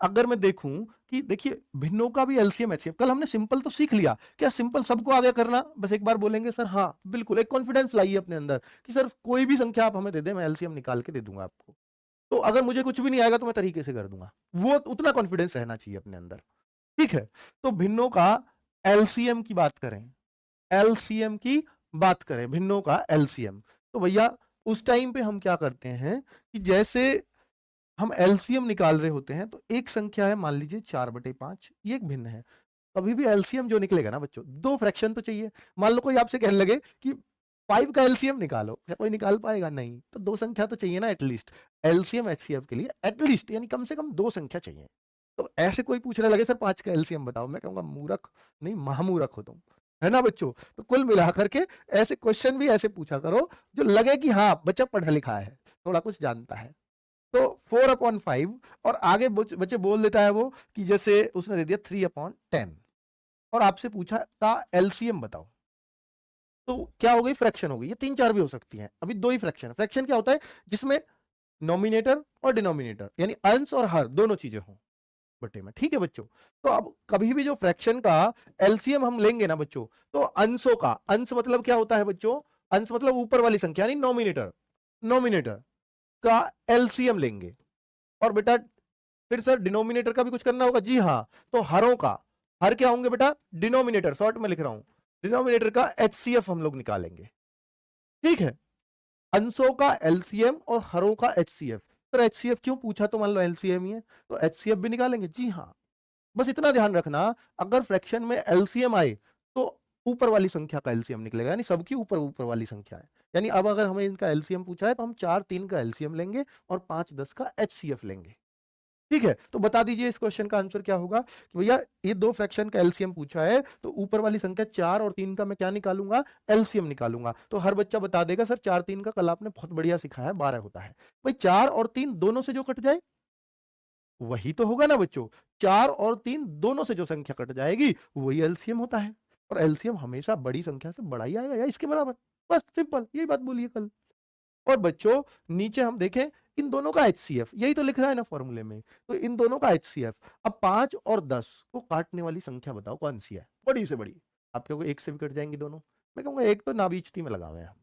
अगर मैं देखूं कि देखिए भिन्नों का भी एलसीएम एचसीएफ, कल हमने सिंपल तो सीख लिया, क्या सिंपल सबको आगे करना? बस एक बार बोलेंगे सर हाँ बिल्कुल, एक कॉन्फिडेंस लाइए अपने अंदर कि सर कोई भी संख्या आप हमें दे दें, मैं एलसीएम निकाल के दे दूंगा आपको। तो अगर मुझे कुछ भी नहीं आएगा तो मैं तरीके से कर दूंगा, वो उतना कॉन्फिडेंस रहना चाहिए अपने अंदर। ठीक है, तो भिन्नों का एलसीएम की बात करें, एलसीएम की बात करें, भिन्नों का एलसीएम, तो भैया उस टाइम पे हम क्या करते हैं कि जैसे हम एलसीएम निकाल रहे होते हैं, तो एक संख्या है मान लीजिए 4/5, ये एक भिन्न है। कभी भी एलसीएम जो निकलेगा ना बच्चों, दो फ्रैक्शन तो चाहिए। मान लो कोई आपसे कहने लगे कि 5 का एलसीएम निकालो, क्या कोई निकाल पाएगा? नहीं। तो दो संख्या तो चाहिए ना एटलीस्ट, एलसीएम एचसीएफ के लिए एटलीस्ट, यानी कम से कम दो संख्या चाहिए। तो ऐसे कोई पूछने लगे सर 5 का एलसीएम बताओ, मैं कहूंगा मूर्ख नहीं, महामूर्ख हो तुम, है ना बच्चों? तो कुल मिलाकर के ऐसे क्वेश्चन भी ऐसे पूछा करो जो लगे कि हाँ बच्चा पढ़ा लिखा है, थोड़ा कुछ जानता है। तो 4/5, और आगे बच्चे बोल देता है वो कि जैसे उसने दे दिया 3/10, और आपसे पूछा का एलसीएम बताओ, तो क्या हो गई? फ्रैक्शन हो गई। ये 3-4 भी हो सकती हैं, अभी दो ही फ्रैक्शन। फ्रैक्शन क्या होता है? जिसमें नॉमिनेटर और डिनोमिनेटर यानी अंश और हर दोनों चीजें हों बटे में। ठीक है बच्चों, तो अब कभी भी जो फ्रैक्शन का एलसीएम हम लेंगे ना बच्चों, तो अंशों का, अंश मतलब क्या होता है बच्चों? अंश मतलब ऊपर वाली संख्या यानी नॉमिनेटर, नॉमिनेटर का एलसीएम लेंगे। और बेटा फिर सर डिनोमिनेटर का भी कुछ करना होगा? जी हाँ, तो हरों का, हर क्या होंगे बेटा? डिनोमिनेटर, शॉर्ट में लिख रहा हूं, डिनोमिनेटर का एचसीएफ हम लोग निकालेंगे। ठीक है, अंशों का एलसीएम और हरों का एचसीएफ। सर एचसीएफ क्यों पूछा? तो मान लो एलसीएम ही है तो एचसीएफ भी निकालेंगे। जी हाँ, बस इतना ध्यान रखना, अगर फ्रैक्शन में एलसीएम आए तो ऊपर वाली संख्या का एलसीएम निकलेगा, यानी सबकी ऊपर ऊपर वाली संख्या है। यानी अब अगर हमें इनका एलसीएम पूछा है तो हम 4-3 का एलसीएम लेंगे और 5-10 का एचसीएफ लेंगे। ठीक है, तो बता दीजिए इस क्वेश्चन का आंसर क्या होगा कि भैया ये दो फ्रैक्शन का एलसीएम पूछा है, तो ऊपर वाली संख्या 4 और 3 का मैं क्या निकालूंगा? एलसीएम निकालूंगा। तो हर बच्चा बता देगा सर 4-3 का कल आपने बहुत बढ़िया सिखाया, 12 होता है। भाई 4 और 3 दोनों से जो कट जाए वही तो होगा ना बच्चों। 4 और 3 दोनों से जो संख्या कट जाएगी वही एलसीएम होता है, और एलसीएम हमेशा बड़ी संख्या से बड़ा ही आएगा या इसके बराबर। बस सिंपल, यही बात बोलिए कल। और बच्चों नीचे हम देखें, इन दोनों का एचसीएफ यही तो लिख रहा है ना फॉर्मूले में, तो इन दोनों का एचसीएफ। अब 5 और 10 को काटने वाली संख्या बताओ कौन सी है, बड़ी से बड़ी? आप कहोगे एक से भी कट जाएंगी दोनों, मैं कहूंगा एक तो नाबीचती में लगा हुए हैं हम।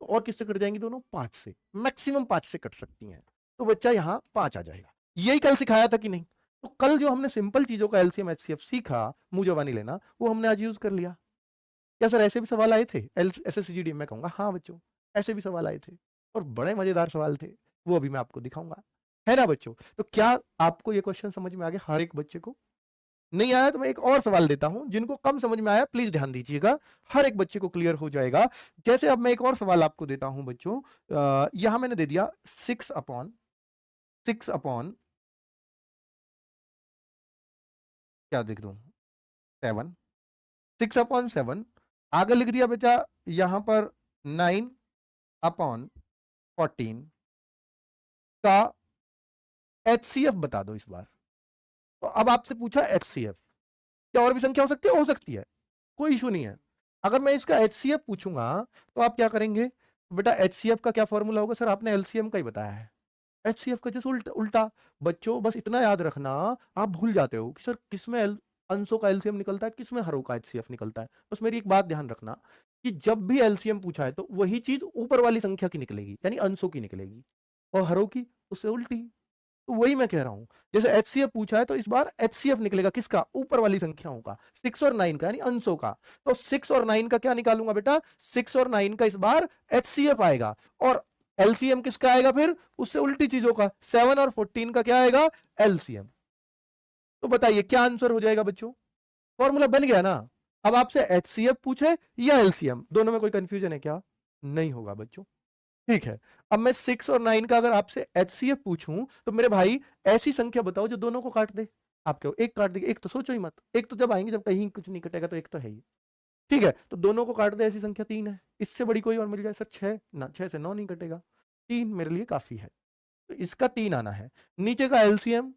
तो और किससे कट जाएंगी दोनों? 5 से, मैक्सिमम 5 से कट सकती हैं। तो बच्चा यहाँ 5 आ जाएगा। यही कल सिखाया था कि नहीं? तो कल जो हमने सिंपल चीजों का एलसीएम एचसीएफ सीखा, मुंह जबानी लेना, वो हमने आज यूज कर लिया। क्या सर ऐसे भी सवाल आए थे एसएससीजीडी में? कहूंगा हाँ बच्चों, ऐसे भी सवाल आए थे, और बड़े मजेदार सवाल थे, वो अभी मैं आपको दिखाऊंगा, है ना बच्चों? तो क्या आपको ये क्वेश्चन समझ में आ गया हर एक बच्चे को? नहीं आया तो मैं एक और सवाल देता हूं, जिनको कम समझ में आया प्लीज ध्यान दीजिएगा, हर एक बच्चे को क्लियर हो जाएगा। जैसे अब मैं एक और सवाल आपको देता हूं बच्चों, यहां मैंने दे दिया 6/6 क्या लिख दूं? 7, 6/7। आगे लिख दिया बेटा यहां पर 9/14 का एचसीएफ बता दो इस बार। तो अब आपसे पूछा एचसीएफ, क्या और भी संख्या हो सकती है? हो सकती है, कोई इशू नहीं है। अगर मैं इसका एचसीएफ पूछूंगा तो आप क्या करेंगे? बेटा एचसीएफ का क्या फॉर्मूला होगा? सर आपने एलसीएम का ही बताया है। एचसीएफ का जैसे उल्टा उल्टा। बच्चों बस इतना याद रखना, आप भूल जाते हो कि सर किसमें अंशों का एलसीएम निकलता है, किसमें हरों का एचसीएफ निकलता है। बस मेरी एक बात ध्यान रखना कि जब भी एलसीएम पूछा है तो वही चीज ऊपर वाली संख्या की निकलेगी, यानी अंशों की निकलेगी, और हरों की उससे उल्टी। तो वही मैं कह रहा हूं, जैसे एचसीएफ पूछा है तो इस बार एचसीएफ निकलेगा किसका? ऊपर वाली संख्याओं का, 6 और 9 का, यानी अंशों का। तो 6 और 9 का क्या निकालूंगा बेटा? 6 और 9 का इस बार एचसीएफ आएगा, और एलसीएम किसका आएगा फिर? उससे उल्टी चीजों का, 7 और 14 का क्या आएगा? एलसीएम। तो बताइए क्या आंसर हो जाएगा बच्चों? फॉर्मूला बन गया ना? अब आपसे एचसीएफ पूछे या एलसीएम, दोनों में कोई कंफ्यूजन है क्या? नहीं होगा बच्चों। ठीक है, अब मैं 6 और 9 का अगर आपसे एचसीएफ पूछूं तो मेरे भाई ऐसी संख्या बताओ जो दोनों को काट दे। आप कहो एक काट देगी, एक तो सोचो ही मत, एक तो जब आएंगे जब कहीं कुछ नहीं कटेगा तो एक तो है ही। ठीक है, तो दोनों को काट दे ऐसी संख्या 3 है, इससे बड़ी कोई और मिल जाए? सर 6 ना, 6 से 9 नहीं कटेगा, 3 मेरे लिए काफी है, तो इसका 3 आना है। नीचे का एलसीएम,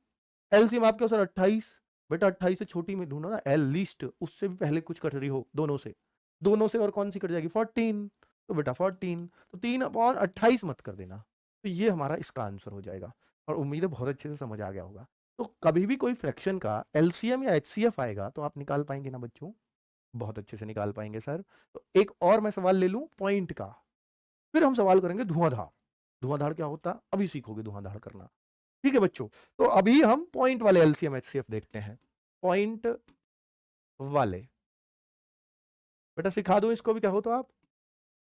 एलसीएम आपके सर 28। बेटा 28 से छोटी में ढूंढो ना, एल लीस्ट, उससे भी पहले कुछ कट रही हो दोनों से, दोनों से और कौन सी कट जाएगी? 14। तो बेटा 14, तो 3/28 मत कर देना। तो ये हमारा इसका आंसर हो जाएगा, और उम्मीद है बहुत अच्छे से समझ आ गया होगा। तो कभी भी कोई फ्रैक्शन का एलसीएम या एचसीएफ आएगा तो आप निकाल पाएंगे ना बच्चों? बहुत अच्छे से निकाल पाएंगे सर। तो एक और मैं सवाल ले लूं पॉइंट का, फिर हम सवाल करेंगे धुआंधार। धुआंधार क्या होता है अभी सीखोगे धुआंधार करना। ठीक है बच्चों, तो अभी हम पॉइंट वाले एलसीएम एचसीएफ देखते हैं। पॉइंट वाले, बेटा सिखा दूं इसको भी, क्या हो तो आप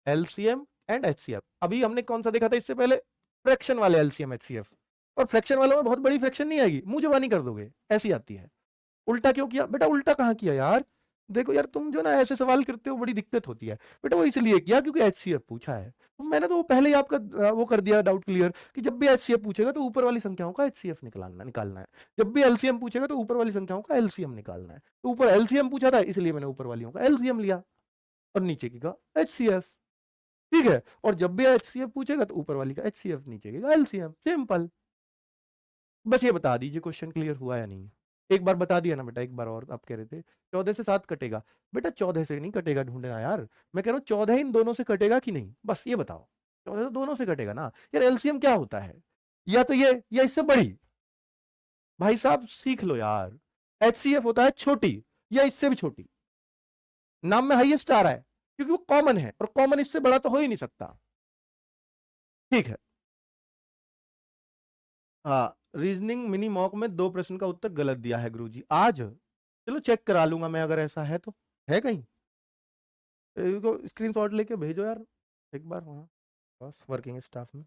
एलसीएम एंड एचसीएफ। अभी हमने कौन सा देखा था इससे पहले? फ्रैक्शन वाले एलसीएम एचसीएफ। और फ्रैक्शन वालों में बहुत बड़ी फ्रैक्शन नहीं आएगी, मुंह जबानी कर दोगे, ऐसी आती है। उल्टा क्यों किया बेटा? उल्टा कहाँ किया यार? देखो यार, तुम जो ना ऐसे सवाल करते हो बड़ी दिक्कत होती है बेटा। वो इसलिए किया क्योंकि एचसीएफ पूछा है, तो मैंने तो वो पहले ही आपका वो कर दिया डाउट क्लियर कि जब भी एचसीएफ पूछेगा तो ऊपर वाली संख्याओं का एचसीएफ निकालना है। जब भी एलसीएम पूछेगा तो ऊपर वाली संख्याओं का एलसीएम निकालना है। तो ऊपर एलसीएम पूछा था इसलिए मैंने ऊपर वालियों का एलसीएम लिया और नीचे की का एचसीएफ। ठीक है, और जब भी एचसीएफ पूछेगा तो ऊपर वाली का एचसीएफ, नीचे की का एलसीएम। सिंपल। बस ये बता दीजिए क्वेश्चन क्लियर हुआ या नहीं। एक बार बता दिया ना बेटा, एक बार और। आप कह रहे थे 14 से 7 कटेगा, बेटा 14 से नहीं कटेगा, ढूंढना यार। मैं कह रहा हूँ 14 इन दोनों से कटेगा कि नहीं, बस ये बताओ। 14 तो दोनों से कटेगा ना यार। एलसीएम क्या होता है? या तो ये या इससे बड़ी। भाई साहब सीख लो यार। एचसीएफ होता है छोटी या इससे भी छोटी। नाम में हाईएस्ट आ रहा है क्योंकि वो कॉमन है, और कॉमन इससे बड़ा तो हो ही नहीं सकता। ठीक है। हाँ, रीजनिंग मिनी मॉक में 2 प्रश्न का उत्तर गलत दिया है गुरुजी आज। चलो चेक करा लूंगा मैं, अगर ऐसा है तो। है कहीं? इसको स्क्रीनशॉट लेके भेजो यार एक बार वहाँ बस वर्किंग स्टाफ में।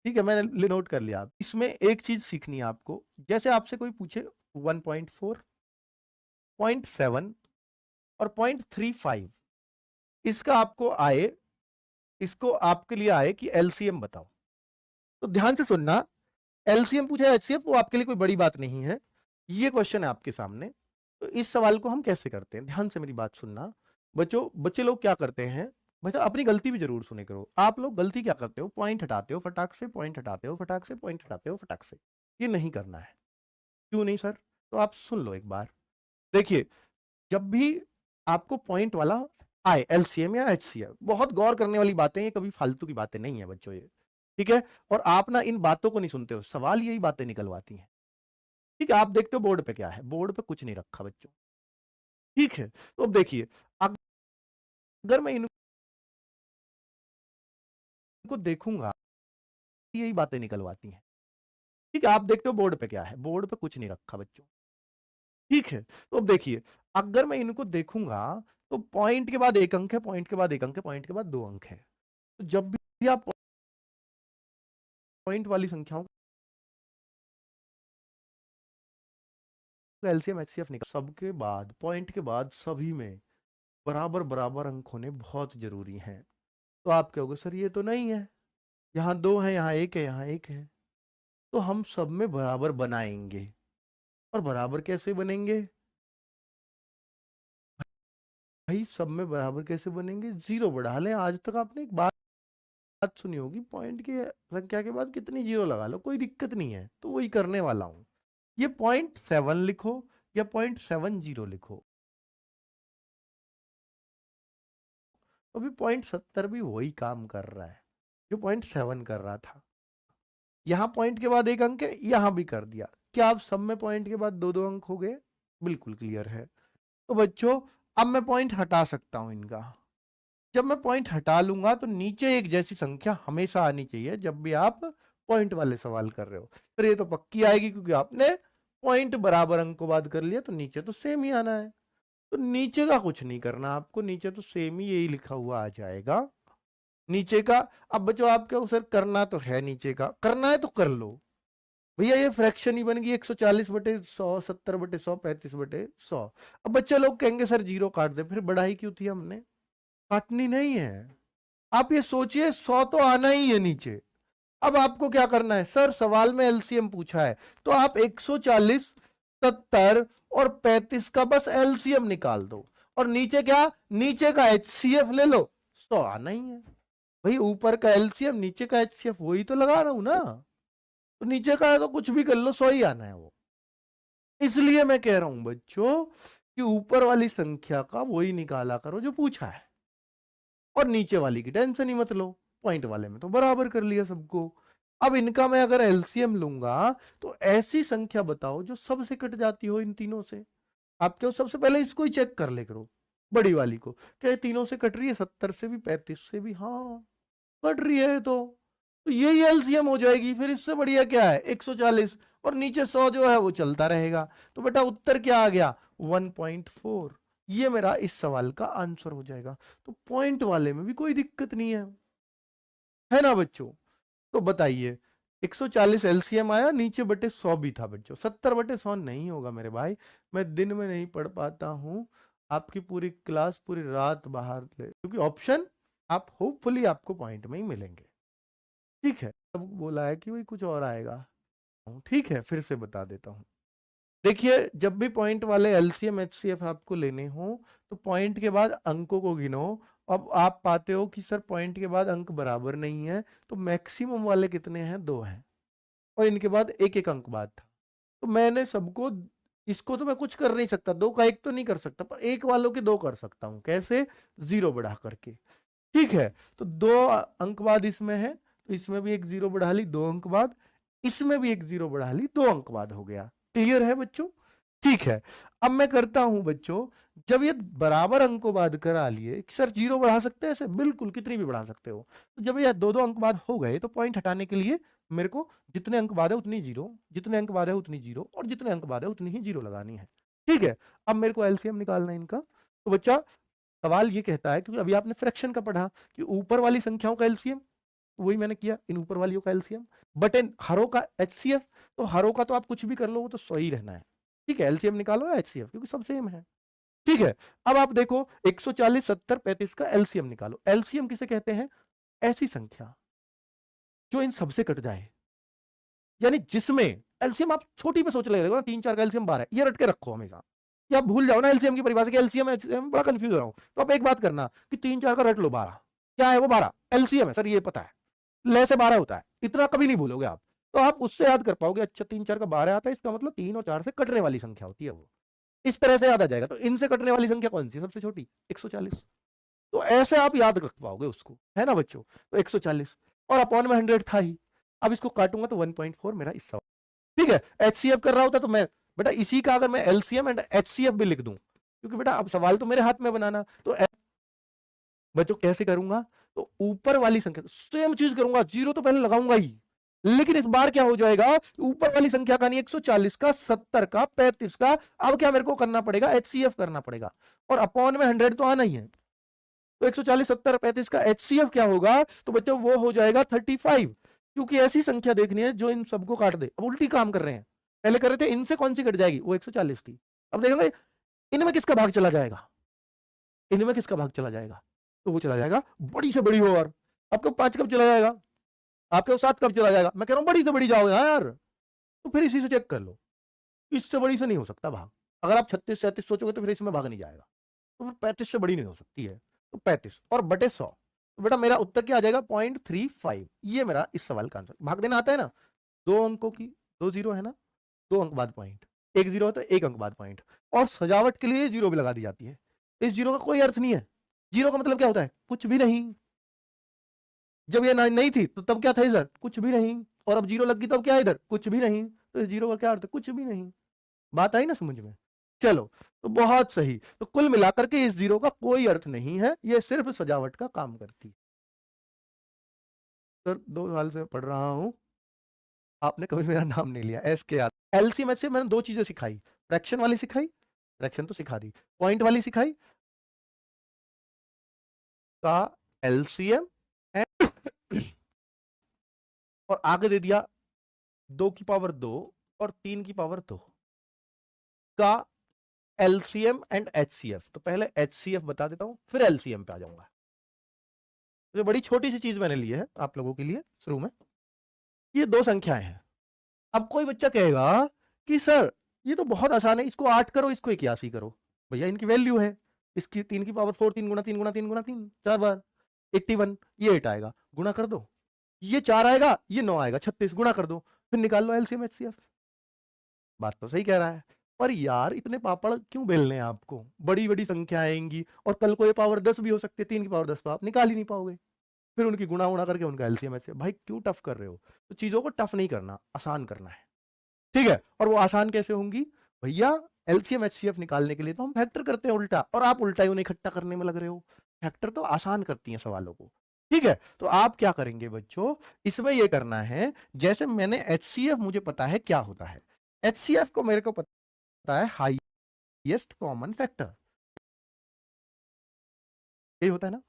ठीक है, मैंने नोट कर लिया। आप इसमें एक चीज सीखनी है आपको। जैसे आपसे कोई पूछे 1.4, 0.7 और 0.35, इसका आपको आए, इसको आपके लिए आए कि एलसीएम बताओ, तो ध्यान से सुनना। एलसीएम पूछा एचसीएफ, वो आपके लिए कोई बड़ी बात नहीं है। ये क्वेश्चन है आपके सामने, तो इस सवाल को हम कैसे करते हैं, ध्यान से मेरी बात सुनना। बच्चे लोग क्या करते हैं, बच्चा अपनी गलती भी जरूर सुने करो। आप लोग गलती क्या करते हो? पॉइंट हटाते हो फटाक से, पॉइंट हटाते हो फटाक से, पॉइंट हटाते हो फटाक से। ये नहीं करना है। क्यों नहीं सर? तो आप सुन लो एक बार। देखिए, जब भी आपको पॉइंट वाला आए, एलसीएम या एचसीएफ, बहुत गौर करने वाली बातें, ये कभी फालतू की बातें नहीं है बच्चों ये। ठीक है, और आप ना इन बातों को नहीं सुनते हो, सवाल यही बातें निकलवाती हैं। ठीक है, आप देखते हो बोर्ड पे क्या है, बोर्ड पे कुछ नहीं रखा बच्चों। ठीक है, तो अब देखिए, अगर मैं इनको देखूंगा, यही बातें निकलवाती हैं। ठीक है, आप देखते हो बोर्ड पे क्या है, बोर्ड पे कुछ नहीं रखा बच्चों। ठीक है, तो अब देखिए, अगर मैं इनको देखूंगा तो पॉइंट के बाद 1 अंक है, पॉइंट के बाद 1 अंक है, पॉइंट के बाद 2 अंक है। तो जब भी आप पॉइंट वाली संख्याओं का एलसीएम एचसीएफ निकाल, सबके बाद, पॉइंट के बाद सभी में बराबर बराबर अंक होने बहुत जरूरी हैं। तो आप कहोगे सर ये तो नहीं है, यहाँ 2 है, यहाँ 1 है, यहाँ 1 है। तो हम सब में बराबर बनाएंगे। और बराबर कैसे बनेंगे भाई? सब में बराबर कैसे बनेंगे? 0 बढ़ा लें। आज तक आपने एक बात सुनी होगी, पॉइंट की संख्या के बाद कितनी 0 लगा लो, कोई दिक्कत नहीं है। तो वही करने वाला हूं। ये 0.7 लिखो या 0.70 लिखो, अभी 0.70 भी वही काम कर रहा है जो 0.7 कर रहा था। यहाँ पॉइंट के बाद 1 अंक है, यहां भी कर दिया। क्या आप सब में पॉइंट के बाद 2-2 अंक हो गए? बिल्कुल क्लियर है। तो बच्चों, अब मैं पॉइंट हटा सकता हूं इनका। जब मैं पॉइंट हटा लूंगा तो नीचे एक जैसी संख्या हमेशा आनी चाहिए जब भी आप पॉइंट वाले सवाल कर रहे हो। फिर ये तो पक्की आएगी क्योंकि आपने पॉइंट बराबर अंक को बात कर लिया, तो नीचे तो सेम ही आना है। तो नीचे का कुछ नहीं करना आपको, नीचे तो सेम ही यही लिखा हुआ आ जाएगा नीचे का। अब बच्चों आप क्या सर करना तो है, नीचे का करना है तो कर लो भैया। ये फ्रैक्शन ही बन गई 140/100, 70/100, 35/100। अब बच्चे लोग कहेंगे सर 0 काट दे, फिर बढ़ाई क्यों थी हमने? काटनी नहीं है। आप ये सोचिए 100 तो आना ही है नीचे। अब आपको क्या करना है? सर सवाल में एलसीएम पूछा है, तो आप 140, 70 और 35 का बस एलसीएम निकाल दो, और नीचे क्या, नीचे का एचसीएफ ले लो। 100 आना ही है भाई। ऊपर का एलसीएम, नीचे का एचसीएफ, वही तो लगा रहा हूं ना। तो नीचे का है तो कुछ भी कर लो, 100 ही आना है वो। इसलिए मैं कह रहा हूं बच्चों कि ऊपर वाली संख्या का वही निकाला करो जो पूछा है, और नीचे वाली की टेंशन ही मत लो। पॉइंट वाले में तो बराबर कर लिया सबको। अब इनका मैं अगर एलसीएम लूंगा तो ऐसी संख्या बताओ जो सबसे कट जाती हो इन तीनों से। आप क्यों सबसे पहले इसको ही चेक कर ले करो, बड़ी वाली को, क्या ये तीनों से कट रही है, 70 से भी 35 से भी, हाँ कट रही है। तो यही एलसीएम हो जाएगी। फिर इससे बढ़िया क्या है 140, और नीचे 100 जो है वो चलता रहेगा। तो बेटा उत्तर क्या आ गया 1.4। ये मेरा इस सवाल का आंसर हो जाएगा। तो पॉइंट वाले में भी कोई दिक्कत नहीं है ना बच्चों। तो बताइए 140 एलसीएम आया, नीचे बटे 100 भी था बच्चों। 70 बटे 100 नहीं होगा मेरे भाई, मैं दिन में नहीं पढ़ पाता हूं। आपकी पूरी क्लास पूरी रात बाहर ले, क्योंकि ऑप्शन आप होपफुली आपको पॉइंट में ही मिलेंगे। ठीक है, अब बोला है कि भाई कुछ और आएगा। ठीक है, फिर से बता देता हूं। देखिए जब भी पॉइंट वाले एलसीएम एचसीएफ आपको लेने हो तो पॉइंट के बाद अंकों को गिनो। अब आप पाते हो कि सर पॉइंट के बाद अंक बराबर नहीं है, तो मैक्सिमम वाले कितने हैं, 2 हैं, और इनके बाद एक एक अंक बाद था। तो मैंने सबको, इसको तो मैं कुछ कर नहीं सकता, 2 का 1 तो नहीं कर सकता, पर एक वालों के 2 कर सकता हूं। कैसे, 0 बढ़ा करके। ठीक है, तो 2 अंक बाद इसमें है, तो इसमें भी एक 0 बढ़ा ली, 2 अंक बाद, इसमें भी एक 0 बढ़ा ली, 2 अंक बाद हो गया। क्लियर है बच्चों। ठीक है, अब मैं करता हूं बच्चों, जब ये बराबर अंकों बाद करा लिए, सर 0 बढ़ा सकते हैं ऐसे, बिल्कुल कितनी भी बढ़ा सकते हो। तो जब ये 2-2 अंक बाद हो गए तो पॉइंट हटाने के लिए मेरे को जितने अंक बाद है उतनी 0, जितने अंक बाद है उतनी 0, और जितने अंक बाद है उतनी ही 0 लगानी है। ठीक है, अब मेरे को एलसीएम निकालना है इनका। तो बच्चा सवाल ये कहता है, क्योंकि अभी आपने फ्रैक्शन का पढ़ा कि ऊपर वाली संख्याओं का एलसीएम, वही मैंने किया, इन ऊपर वालियों का एलसीएम, बट इन हरों का एचसीएफ। तो हरों का तो आप कुछ भी कर लो, वो तो सही रहना है। ठीक है, एलसीएम निकालो या एचसीएफ, क्योंकि सब सेम है। ठीक है, अब आप देखो 140, 70, 35 का एलसीएम निकालो। एलसीएम किसे कहते हैं, ऐसी संख्या जो इन सबसे कट जाए, यानी जिसमें एलसीएम आप छोटी पे सोच ले रहे हो ना, 3-4 का एलसीएम 12 है, ये रट के रखो हमेशा। या आप भूल जाओ ना एलसीएम की परिभाषा, एलसीएम एचसीएम बड़ा कंफ्यूज हो रहा हूं। तो आप एक बात करना कि 3-4 का रट लो, 12 क्या है, वो 12 एलसीएम है सर, ये पता है, ले से 12 होता है, इतना कभी नहीं भूलोगे आप। तो आप उससे याद कर पाओगे, अच्छा 3-4 का 12 आता है, इसका मतलब 3 और 4 से कटने वाली संख्या होती है वो, इस तरह से याद आ जाएगा। तो इनसे कटने वाली संख्या कौन सी सबसे छोटी, 140। तो ऐसे आप याद रख पाओगे उसको, है ना बच्चों। तो 140 और अपॉन में 100 था ही। अब इसको काटूंगा तो 1.4 मेरा इस सवाल। ठीक है, एचसीएफ कर रहा होता तो मैं बेटा इसी का अगर मैं एलसीएम एंड एचसीएफ भी लिख दूं, क्योंकि बेटा अब सवाल तो मेरे हाथ में बनाना। तो बच्चों कैसे करूंगा, तो ऊपर वाली संख्या सेम चीज करूंगा, 0 तो पहले लगाऊंगा ही, लेकिन इस बार क्या हो जाएगा, ऊपर वाली संख्या का नहीं, 140 का, 70 का, 35 का, अब क्या मेरे को करना पड़ेगा, एचसीएफ करना पड़ेगा, और अपॉन में 100 तो आना ही है। तो 140, 70, 35 का एचसीएफ क्या होगा, तो बच्चों वो हो जाएगा 35, क्योंकि ऐसी संख्या देखनी है जो इन सबको काट दे। अब उल्टी काम कर रहे हैं, पहले कर रहे थे इनसे कौन सी कट जाएगी, वो 140 थी, अब देखेंगे इनमें किसका भाग चला जाएगा, इनमें किसका भाग चला जाएगा, तो वो चला जाएगा बड़ी से बड़ी हो। और आपको 5 कब चला जाएगा, आपके 7 कब चला जाएगा, मैं कह रहा हूं बड़ी से बड़ी जाओ यार। तो फिर इसी से चेक कर लो, इससे बड़ी से नहीं हो सकता भाग। अगर आप 36, 37 सोचोगे तो फिर इसमें भाग नहीं जाएगा, तो फिर 35 से बड़ी नहीं हो सकती है। तो 35 और बटे 100, तो बेटा मेरा उत्तर क्या आ जाएगा 0.35। ये मेरा इस सवाल का आंसर। भाग देना आता है ना, 2 अंकों की 2 जीरो है ना, 2 अंक बाद पॉइंट, 1 जीरो है तो 1 अंक बाद पॉइंट, और सजावट के लिए जीरो भी लगा दी जाती है। इस जीरो का कोई अर्थ नहीं है। जीरो का मतलब क्या होता है, कुछ भी नहीं। जब ये नहीं थी तो तब क्या था इधर, कुछ भी नहीं, और अब जीरो लग गई तब क्या है इधर, कुछ भी नहीं। तो इस जीरो का क्या अर्थ है, कुछ भी नहीं। बात आई ना समझ में। चलो, तो बहुत सही। तो कुल मिलाकर के इस जीरो का कोई अर्थ नहीं है, ये सिर्फ सजावट का काम करती है। सर 2 साल से पढ़ रहा हूं, आपने कभी मेरा नाम नहीं लिया, एस के याद। एलसीएम से मैंने 2 चीजें सिखाई, फ्रैक्शन वाली सिखाई, फ्रैक्शन तो सिखा दी, पॉइंट वाली सिखाई का एलसीएम और आगे दे दिया 2 की पावर 2 और 3 की पावर 2 का एलसीएम एंड एचसीएफ। तो पहले एचसीएफ बता देता हूं, फिर एलसीएम पे आ जाऊंगा। तो बड़ी छोटी सी चीज मैंने ली है आप लोगों के लिए शुरू में। ये 2 संख्याएं हैं। अब कोई बच्चा कहेगा कि सर ये तो बहुत आसान है, इसको 8 करो, इसको 81 करो। भैया इनकी वैल्यू है, इसकी 3 की पावर 4, 3 गुना 3 गुना 3 गुना 3, 4 बार 81, ये 8 आएगा, गुणा कर दो, ये 4 आएगा, ये 9 आएगा, 36, गुणा कर दो, फिर निकाल लो एलसीएम एचसीएफ। बात तो सही कह रहा है, पर यार इतने पापड़ क्यों बेलने हैं आपको, बड़ी बड़ी संख्या आएंगी, और कल को ये पावर 10 भी हो सकती है, 3 की पावर 10 तो आप निकाल ही नहीं पाओगे। फिर उनकी गुणा उड़ा करके उनका एलसीएम एचसीएफ। भाई क्यों टफ कर रहे हो? तो चीजों को टफ नहीं करना, आसान करना है, ठीक है। और वो आसान कैसे होंगी भैया? एलसीएम एचसीएफ निकालने के लिए तो हम फैक्टर करते हैं उल्टा, और आप उल्टा ही उन्हें इकट्ठा करने में लग रहे हो। फैक्टर तो आसान करती हैं सवालों को, ठीक है। तो आप क्या करेंगे बच्चों, इसमें ये करना है, जैसे मैंने एचसीएफ मुझे पता है क्या होता है, एचसीएफ को मेरे को पता है हाईएस्ट कॉमन फैक्टर, ये होता है ना।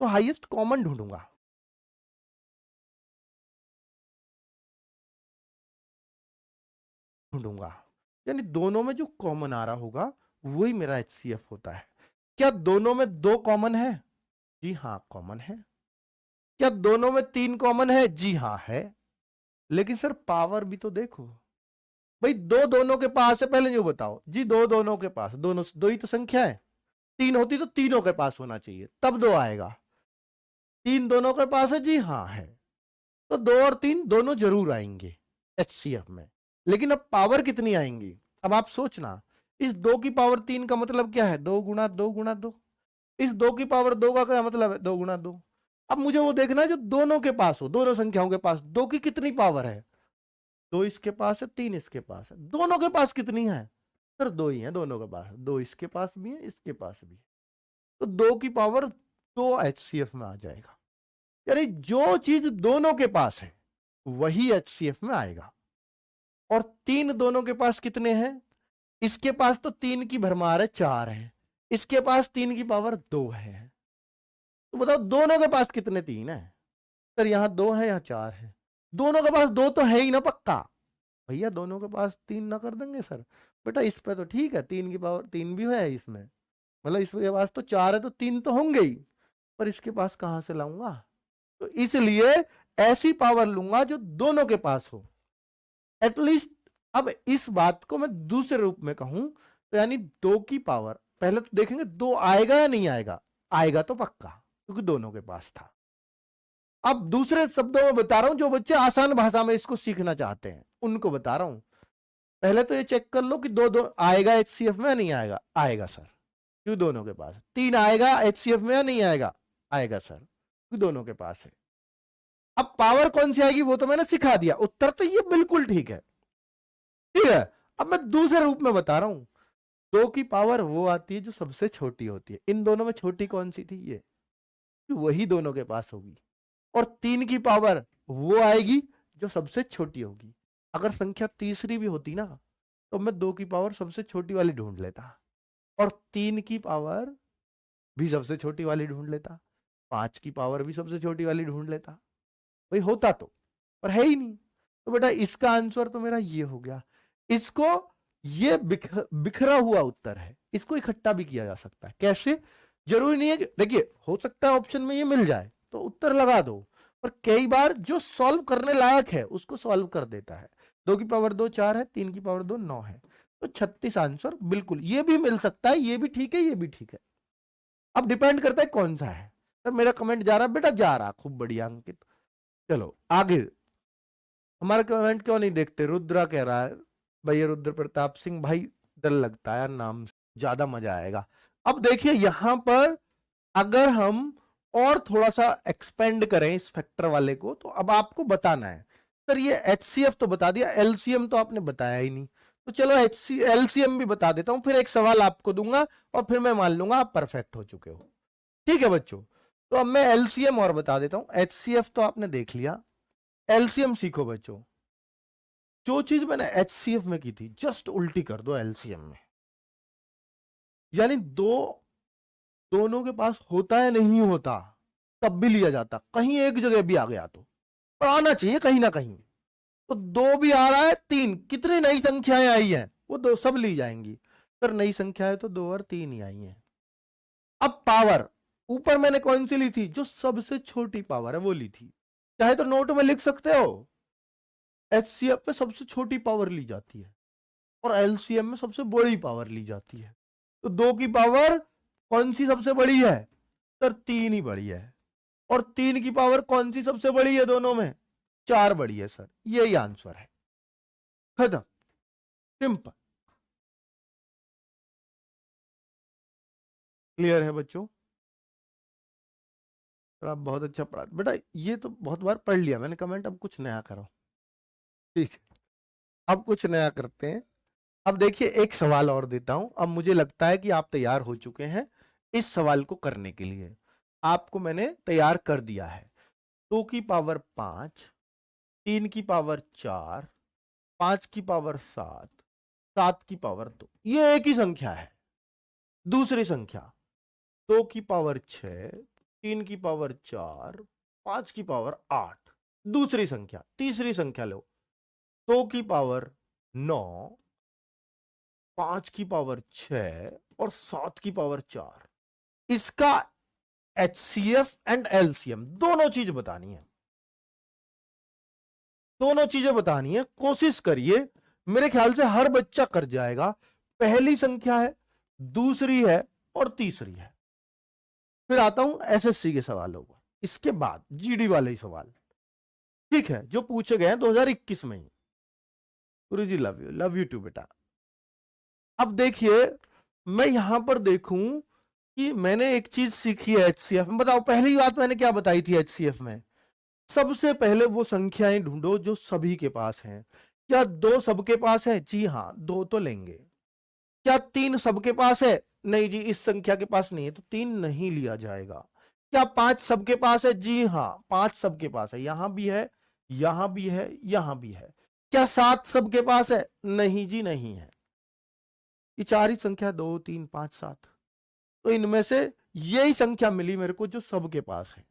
तो हाईएस्ट कॉमन ढूंढूंगा, यानी दोनों में जो कॉमन आ रहा होगा वही मेरा एचसीएफ होता है। क्या दोनों में 2 कॉमन है? जी हाँ कॉमन है। क्या दोनों में 3 कॉमन है? जी हाँ है। लेकिन सर पावर भी तो देखो भाई, दो दोनों के पास है, पहले यूं बताओ जी, दो दोनों के पास, दोनों दो ही तो संख्या है, 3 होती तो तीनों के पास होना चाहिए तब 2 आएगा। 3 दोनों के पास है? जी हाँ है। तो 2 और 3 दोनों जरूर आएंगे एचसीएफ में। लेकिन अब पावर कितनी आएंगी? अब आप सोचना, इस 2 की पावर 3 का मतलब क्या है? 2 गुणा 2 गुणा 2। इस 2 की पावर 2 का क्या मतलब है? 2 गुणा 2। अब मुझे वो देखना है जो दोनों के पास हो, दोनों संख्याओं के पास 2 की कितनी पावर है? 2 इसके पास है, 3 इसके पास है, दोनों के पास कितनी है? सर 2 ही है दोनों के पास, 2 इसके पास भी है, इसके पास भी है। तो 2 की पावर 2 एचसीएफ में आ जाएगा। यानी जो चीज दोनों के पास है वही एचसीएफ में आएगा। और 3 दोनों के पास कितने हैं? इसके पास तो 3 की भरमार है, 4 है, इसके पास 3 की पावर 2 है। तो बताओ दोनों के पास कितने 3 है? सर यहां 2 है, यहां 4 है, दोनों के पास 2 तो है ही ना पक्का। भैया दोनों के पास 3 ना कर देंगे सर? बेटा इस पे तो ठीक है, 3 की पावर 3 भी है इसमें, मतलब इसके पास तो 4 है तो 3 तो होंगे ही, पर इसके पास कहां से लाऊंगा? तो इसलिए ऐसी पावर लूंगा जो दोनों के पास हो एटलीस्ट। अब इस बात को मैं दूसरे रूप में कहूं तो यानी 2 की पावर, पहले तो देखेंगे 2 आएगा या नहीं आएगा, आएगा तो पक्का क्योंकि दोनों के पास था। अब दूसरे शब्दों में बता रहा हूं, जो बच्चे आसान भाषा में इसको सीखना चाहते हैं उनको बता रहा हूं। पहले तो ये चेक कर लो कि 2 2 आएगा एचसीएफ में या नहीं आएगा? आएगा सर, क्यों दोनों के पास। 3 आएगा एचसीएफ में या नहीं आएगा? आएगा सर, क्यों दोनों के पास है। अब पावर कौन सी आएगी वो तो मैंने सिखा दिया, उत्तर तो ये बिल्कुल ठीक है, ठीक है। अब मैं दूसरे रूप में बता रहा हूं, 2 की पावर वो आती है जो सबसे छोटी होती है, इन दोनों में छोटी कौन सी थी? ये, वही दोनों के पास होगी। और 3 की पावर वो आएगी जो सबसे छोटी होगी। अगर संख्या तीसरी भी होती ना तो मैं 2 की पावर सबसे छोटी वाली ढूंढ लेता, और 3 की पावर भी सबसे छोटी वाली ढूंढ लेता, 5 की पावर भी सबसे छोटी वाली ढूंढ लेता। भाई होता तो, पर है ही नहीं। तो बेटा इसका आंसर तो मेरा ये हो गया। इसको, ये बिखरा हुआ उत्तर है, इसको इकट्ठा भी किया जा सकता है। कैसे? जरूरी नहीं है कि, देखिए हो सकता है ऑप्शन में ये मिल जाए तो उत्तर लगा दो, पर कई बार जो सॉल्व करने लायक है उसको सॉल्व कर देता है। 2 की पावर 2 4 है, 3 की पावर 2 9 है, तो 36 आंसर बिल्कुल ये भी मिल सकता है, ये भी ठीक है, ये भी ठीक है। अब डिपेंड करता है कौन सा है। सर मेरा कमेंट जा रहा बेटा, जा रहा, खूब बढ़िया अंकित। चलो आगे, हमारा कमेंट क्यों नहीं देखते? रुद्रा कह रहा है, भैया रुद्र प्रताप सिंह भाई, डर लगता है नाम से, ज्यादा मजा आएगा। अब देखिए यहां पर अगर हम और थोड़ा सा एक्सपेंड करें इस फैक्टर वाले को, तो अब आपको बताना है सर ये एचसीएफ तो बता दिया, एलसीएम तो आपने बताया ही नहीं। तो चलो एलसीएम भी बता देता हूं, फिर एक सवाल आपको दूंगा और फिर मैं मान लूंगा आप परफेक्ट हो चुके हो, ठीक है बच्चों। तो अब मैं एलसीएम और बता देता हूं, एचसीएफ तो आपने देख लिया, एलसीएम सीखो बच्चों। जो चीज मैंने एचसीएफ में की थी जस्ट उल्टी कर दो एलसीएम में, यानी दोनों के पास होता है नहीं होता तब भी लिया जाता, कहीं एक जगह भी आ गया तो, पर आना चाहिए कहीं ना कहीं। तो 2 भी आ रहा है, 3, कितनी नई संख्याएं आई हैं वो 2 सब ली जाएंगी। सर नई संख्या है तो 2 और 3 ही आई हैं। अब पावर ऊपर मैंने कौन सी ली थी? जो सबसे छोटी पावर है वो ली थी। चाहे तो नोट में लिख सकते हो, एचसीएफ पे सबसे छोटी पावर ली जाती है और एलसीएम में सबसे बड़ी पावर ली जाती है। तो 2 की पावर कौन सी सबसे बड़ी है? सर 3 ही बड़ी है। और 3 की पावर कौन सी सबसे बड़ी है दोनों में? 4 बड़ी है सर, यही आंसर है, खत्म, सिंपल। क्लियर है बच्चों? तो आप बहुत अच्छा पढ़ा बेटा, ये तो बहुत बार पढ़ लिया मैंने कमेंट, अब कुछ नया करो। ठीक है, अब कुछ नया करते हैं। अब देखिए एक सवाल और देता हूं, अब मुझे लगता है कि आप तैयार हो चुके हैं इस सवाल को करने के लिए। आपको मैंने तैयार कर दिया है। 2 की पावर 5, 3 की पावर 4, 5 की पावर 7, 7 की पावर 2, ये एक ही संख्या है। दूसरी संख्या 2 की पावर 6, 3 की पावर 4, 5 की पावर 8, दूसरी संख्या। तीसरी संख्या लो, 2 की पावर 9, 5 की पावर 6 और 7 की पावर 4। इसका HCF एंड LCM दोनों चीज बतानी है, दोनों चीजें बतानी है। कोशिश करिए, मेरे ख्याल से हर बच्चा कर जाएगा। पहली संख्या है, दूसरी है और तीसरी है। फिर आता हूं SSC के सवालों पर, इसके बाद GD वाले ही सवाल, ठीक है, जो पूछे गए हैं 2021 में ही। गुरु जी लव यू टू बेटा। अब देखिए मैं यहां पर देखूं कि मैंने एक चीज सीखी है HCF में। बताओ पहली बात मैंने क्या बताई थी HCF में? सबसे पहले वो संख्याएं ढूंढो जो सभी के पास हैं। क्या 2 सबके पास है? जी हां, 2 तो लेंगे। क्या 3 सबके पास है? नहीं जी, इस संख्या के पास नहीं है तो 3 नहीं लिया जाएगा। क्या 5 सबके पास है? जी हां, 5 सबके पास है, यहां भी है, यहां भी है, यहां भी है। क्या 7 सबके पास है? नहीं जी, नहीं है। ये 4 ही संख्या, 2 3 5 7, तो इनमें से यही संख्या मिली मेरे को जो सबके पास है।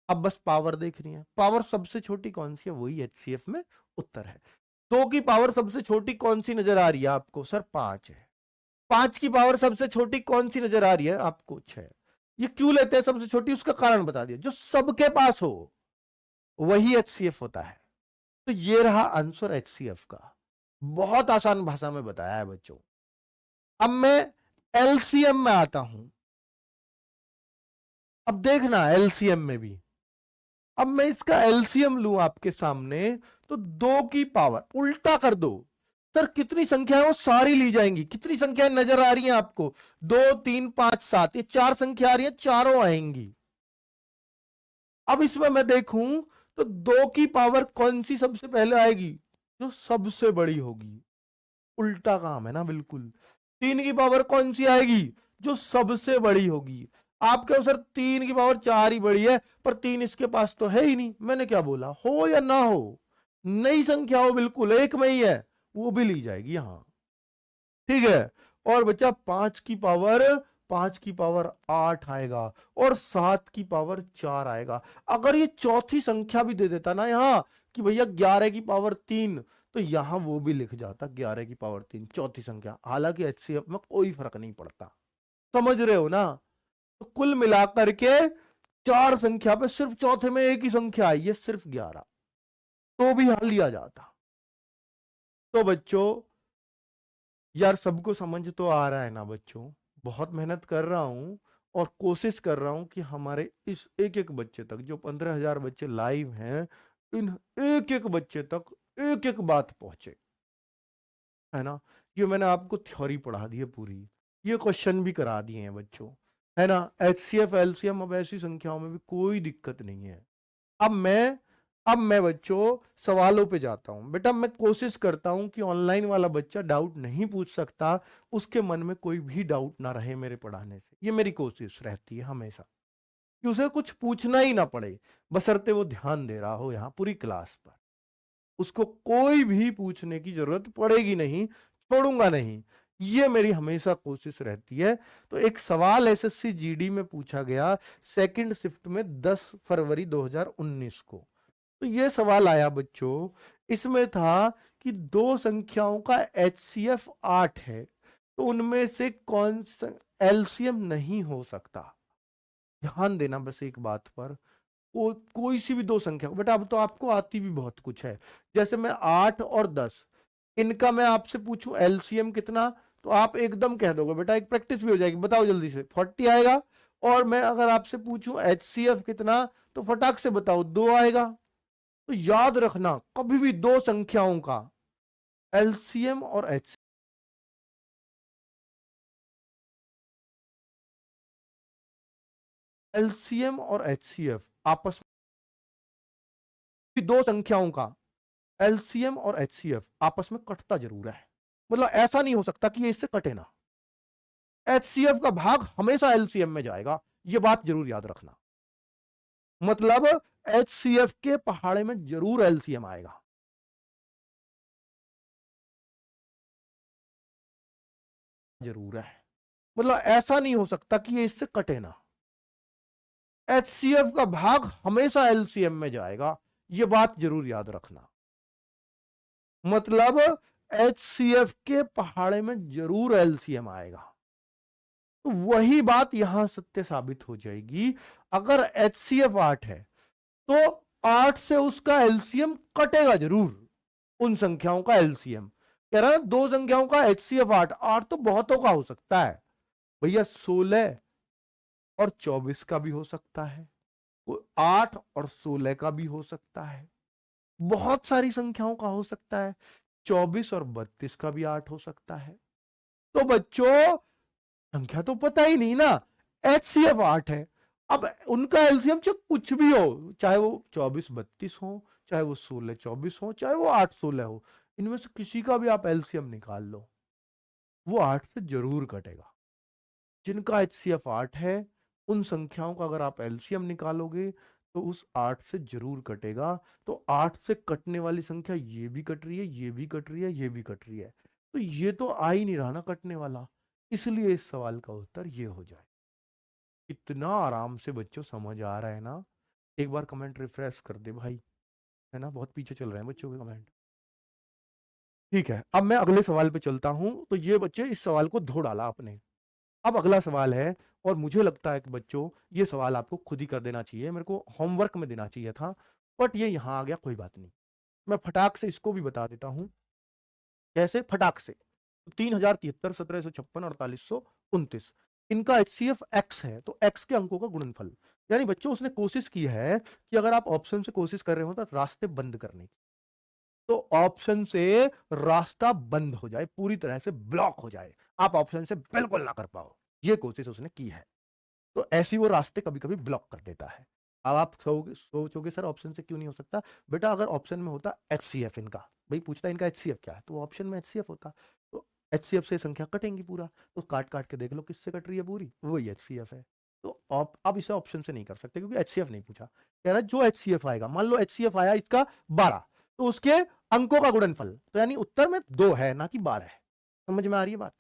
अब बस पावर देखनी है। पावर सबसे छोटी कौन सी है? वही HCF में उत्तर है। 2 की पावर सबसे छोटी कौन सी नजर आ रही है आपको? सर 5 है। 5 की पावर सबसे छोटी कौन सी नजर आ रही है आपको? 6। ये क्यों लेते हैं सबसे छोटी? उसका कारण बता दिया, जो सबके पास हो वही HCF होता है। तो ये रहा आंसर HCF का। बहुत आसान भाषा में बताया है बच्चों। अब मैं LCM में आता हूं। अब देखना LCM में भी, अब मैं इसका LCM लूं आपके सामने, तो 2 की पावर उल्टा कर दो। सर कितनी संख्या है? वो सारी ली जाएंगी। कितनी संख्याएं नजर आ रही हैं आपको? 2 3 5 7, ये 4 संख्या आ रही है, चारों आएंगी। अब इसमें मैं देखूं तो 2 की पावर कौन सी सबसे पहले आएगी? जो सबसे बड़ी होगी। उल्टा काम है ना बिल्कुल। 3 की पावर कौन सी आएगी? जो सबसे बड़ी होगी। आप कहो सर 3 की पावर 4 ही बड़ी है, पर 3 इसके पास तो है ही नहीं। मैंने क्या बोला? हो या ना हो, नई संख्या हो, बिल्कुल एक में ही है, वो भी ली जाएगी यहां। ठीक है। और बच्चा 5 की पावर 8 आएगा और 7 की पावर 4 आएगा। अगर ये चौथी संख्या भी दे देता ना यहां कि भैया 11 की पावर 3, तो यहां वो भी लिख जाता 11 की पावर 3 चौथी संख्या। हालांकि HCF में कोई फर्क नहीं पड़ता, समझ रहे हो ना? तो कुल मिलाकर के 4 संख्या पे सिर्फ चौथे में एक ही संख्या आई है, सिर्फ 11, तो भी यहां लिया जाता। तो बच्चों यार सबको समझ तो आ रहा है ना बच्चों? बहुत मेहनत कर रहा हूं और कोशिश कर रहा हूं कि हमारे इस एक एक बच्चे तक, जो 15,000 बच्चे लाइव हैं, इन एक एक बच्चे तक एक एक बात पहुंचे, है ना? ये मैंने आपको थ्योरी पढ़ा दी है पूरी, ये क्वेश्चन भी करा दिए हैं बच्चों, है ना? HCF LCM अब ऐसी संख्याओं में भी कोई दिक्कत नहीं है। अब मैं अब मैं बच्चों सवालों पे जाता हूं। बेटा मैं कोशिश करता हूं कि ऑनलाइन वाला बच्चा डाउट नहीं पूछ सकता, उसके मन में कोई भी डाउट ना रहे मेरे पढ़ाने से। ये मेरी कोशिश रहती है हमेशा कि उसे कुछ पूछना ही ना पड़े, बशर्ते वो ध्यान दे रहा हो यहाँ पूरी क्लास पर। उसको कोई भी पूछने की जरूरत पड़ेगी नहीं, छोड़ूंगा नहीं, ये मेरी हमेशा कोशिश रहती है। तो एक सवाल SSC GD में पूछा गया सेकंड शिफ्ट में 10 फरवरी 2019 को। तो ये सवाल आया बच्चों, इसमें था कि 2 संख्याओं का HCF 8 है, तो उनमें से कौन सा LCM नहीं हो सकता? ध्यान देना बस एक बात पर, कोई सी भी 2 संख्या, बेटा अब तो आपको आती भी बहुत कुछ है। जैसे मैं 8 और 10, इनका मैं आपसे पूछूं LCM कितना, तो आप एकदम कह दोगे बेटा, एक प्रैक्टिस भी हो जाएगी। बताओ जल्दी से, 40 आएगा। और मैं अगर आपसे पूछूं HCF कितना, तो फटाक से बताओ 2 आएगा। तो याद रखना कभी भी 2 संख्याओं का LCM और एलसीएम और एचसीएफ आपस में, दो संख्याओं का एलसीएम और एचसीएफ आपस में कटता जरूर है। मतलब ऐसा नहीं हो सकता कि ये इससे कटे ना। एचसीएफ का भाग हमेशा एलसीएम में जाएगा, ये बात जरूर याद रखना। मतलब एचसीएफ के पहाड़े में जरूर एलसीएम आएगा। जरूर है, मतलब ऐसा नहीं हो सकता कि ये इससे कटे ना। एचसीएफ का भाग हमेशा एलसीएम में जाएगा, ये बात जरूर याद रखना। मतलब एचसीएफ के पहाड़े में जरूर एलसीएम आएगा। तो वही बात यहां सत्य साबित हो जाएगी। अगर एचसीएफ 8 है तो 8 से उसका एलसीएम कटेगा जरूर, उन संख्याओं का एलसीएम। कह रहा है दो संख्याओं का एचसीएफ 8, 8 तो बहुतों का हो सकता है भैया, 16 और 24 का भी हो सकता है, 8 और 16 का भी हो सकता है, बहुत सारी संख्याओं का हो सकता है, 24 और 32 का भी 8 हो सकता है। तो बच्चों संख्या तो पता ही नहीं ना, एचसीएफ 8 है। अब उनका एलसीएम चाहे कुछ भी हो, चाहे वो 24 32 हो, चाहे वो 16 24 हो, चाहे वो 8 16 हो, इनमें से किसी का भी आप एलसीएम निकाल लो, वो 8 से जरूर कटेगा। जिनका एचसीएफ 8 है उन संख्याओं का अगर आप एलसीएम निकालोगे तो उस 8 से जरूर कटेगा। तो 8 से कटने वाली संख्या ये भी कट रही है, ये भी कट रही है, ये भी कट रही है, तो ये तो आ ही नहीं रहा ना कटने वाला। इसलिए इस सवाल का उत्तर ये हो जाए। इतना आराम से बच्चों समझ आ रहा है ना? एक बार कमेंट रिफ्रेश कर दे भाई, है ना? बहुत पीछे चल रहे हैं बच्चों के कमेंट। ठीक है, अब मैं अगले सवाल पे चलता हूं। तो ये बच्चे इस सवाल को धो डाला आपने। अब अगला सवाल है, और मुझे लगता है कि बच्चों ये सवाल आपको खुद ही कर देना चाहिए, मेरे को होमवर्क में देना चाहिए था, बट ये यहां आ गया, कोई बात नहीं। मैं फटाक से इसको भी बता देता हूं। कैसे? फटाक से। 3073, 1756, 4829, इनका एचसीएफ एक्स है, तो एक्स के अंकों का गुणनफल। यानी बच्चों उसने कोशिश की है कि अगर आप ऑप्शन से कोशिश कर रहे हो तो रास्ते बंद करने की, तो ऑप्शन से रास्ता बंद हो जाए, पूरी तरह से ब्लॉक हो जाए, आप ऑप्शन से बिल्कुल ना कर पाओ, ये कोशिश उसने की है। तो ऐसी वो रास्ते कभी कभी ब्लॉक कर देता है। अब आप सोचोगे सर ऑप्शन से क्यों नहीं हो सकता? बेटा अगर ऑप्शन में होता एचसीएफ, इनका भाई पूछता इनका एचसीएफ क्या है, तो ऑप्शन में एचसीएफ होता, तो एचसीएफ से संख्या कटेंगी पूरा, तो काट काट के देख लो किससे कट रही है पूरी, वही एचसीएफ है। तो आप इसे ऑप्शन से नहीं कर सकते क्योंकि एचसीएफ नहीं पूछा। कह रहा है जो एचसीएफ आएगा, मान लो एचसीएफ आया इसका 12, तो उसके अंकों का गुणनफल, तो यानी उत्तर में 2 है ना कि 12 है। समझ में आ रही है बात?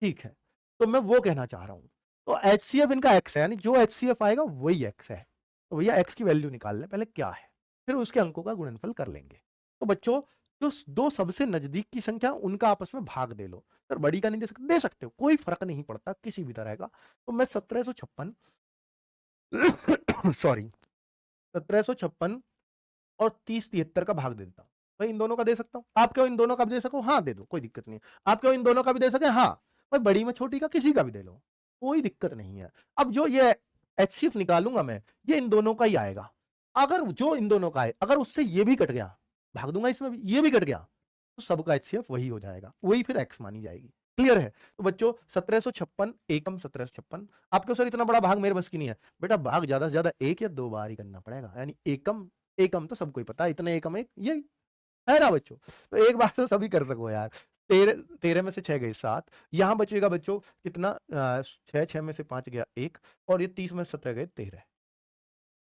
ठीक है, तो मैं वो कहना चाह रहा हूं। तो एचसीएफ इनका एक्स है, यानी जो एचसीएफ आएगा वही एक्स है। तो भैया एक्स की वैल्यू निकाल लें पहले क्या है, फिर उसके अंकों का गुणनफल कर लेंगे। तो बच्चों जो दो सबसे नजदीक की संख्या उनका आपस में भाग दे लो। सर बड़ी का नहीं दे सकते, दे सकते हो, कोई फर्क नहीं पड़ता किसी भी तरह का। तो मैं 1756 सॉरी 1756 और 3073 का भाग दे देता हूं। भाई इन दोनों का दे सकता हूं, आप क्यों इन दोनों का भी दे सको? हाँ दे दो, कोई दिक्कत नहीं। आप क्यों इन दोनों का भी दे सके? हाँ। भाई बड़ी में छोटी का किसी का भी दे लो, कोई दिक्कत नहीं है। अब जो ये एचसीएफ निकालूंगा मैं, ये इन दोनों का ही आएगा। अगर जो इन दोनों का है, अगर उससे ये भी कट गया, भाग दूंगा इसमें भी, ये भी कट गया, तो सबका एचसीएफ वही हो जाएगा, वही फिर एक्स मानी जाएगी। क्लियर है? तो बच्चों 1756 एकम 1756, आपको सर इतना बड़ा भाग मेरे बस की नहीं है। बेटा भाग ज्यादा से ज्यादा एक या दो बार ही करना पड़ेगा, यानी एकम, एकम तो सबको ही पता है, इतने एकम एक ये है ना बच्चों। तो एक बार तो सभी कर सको यार। 13 में से 6 गए 7, यहां बचेगा बच्चों कितना? 6, 6 में से 5 गया 1, और ये 30 में से 17 गए 13,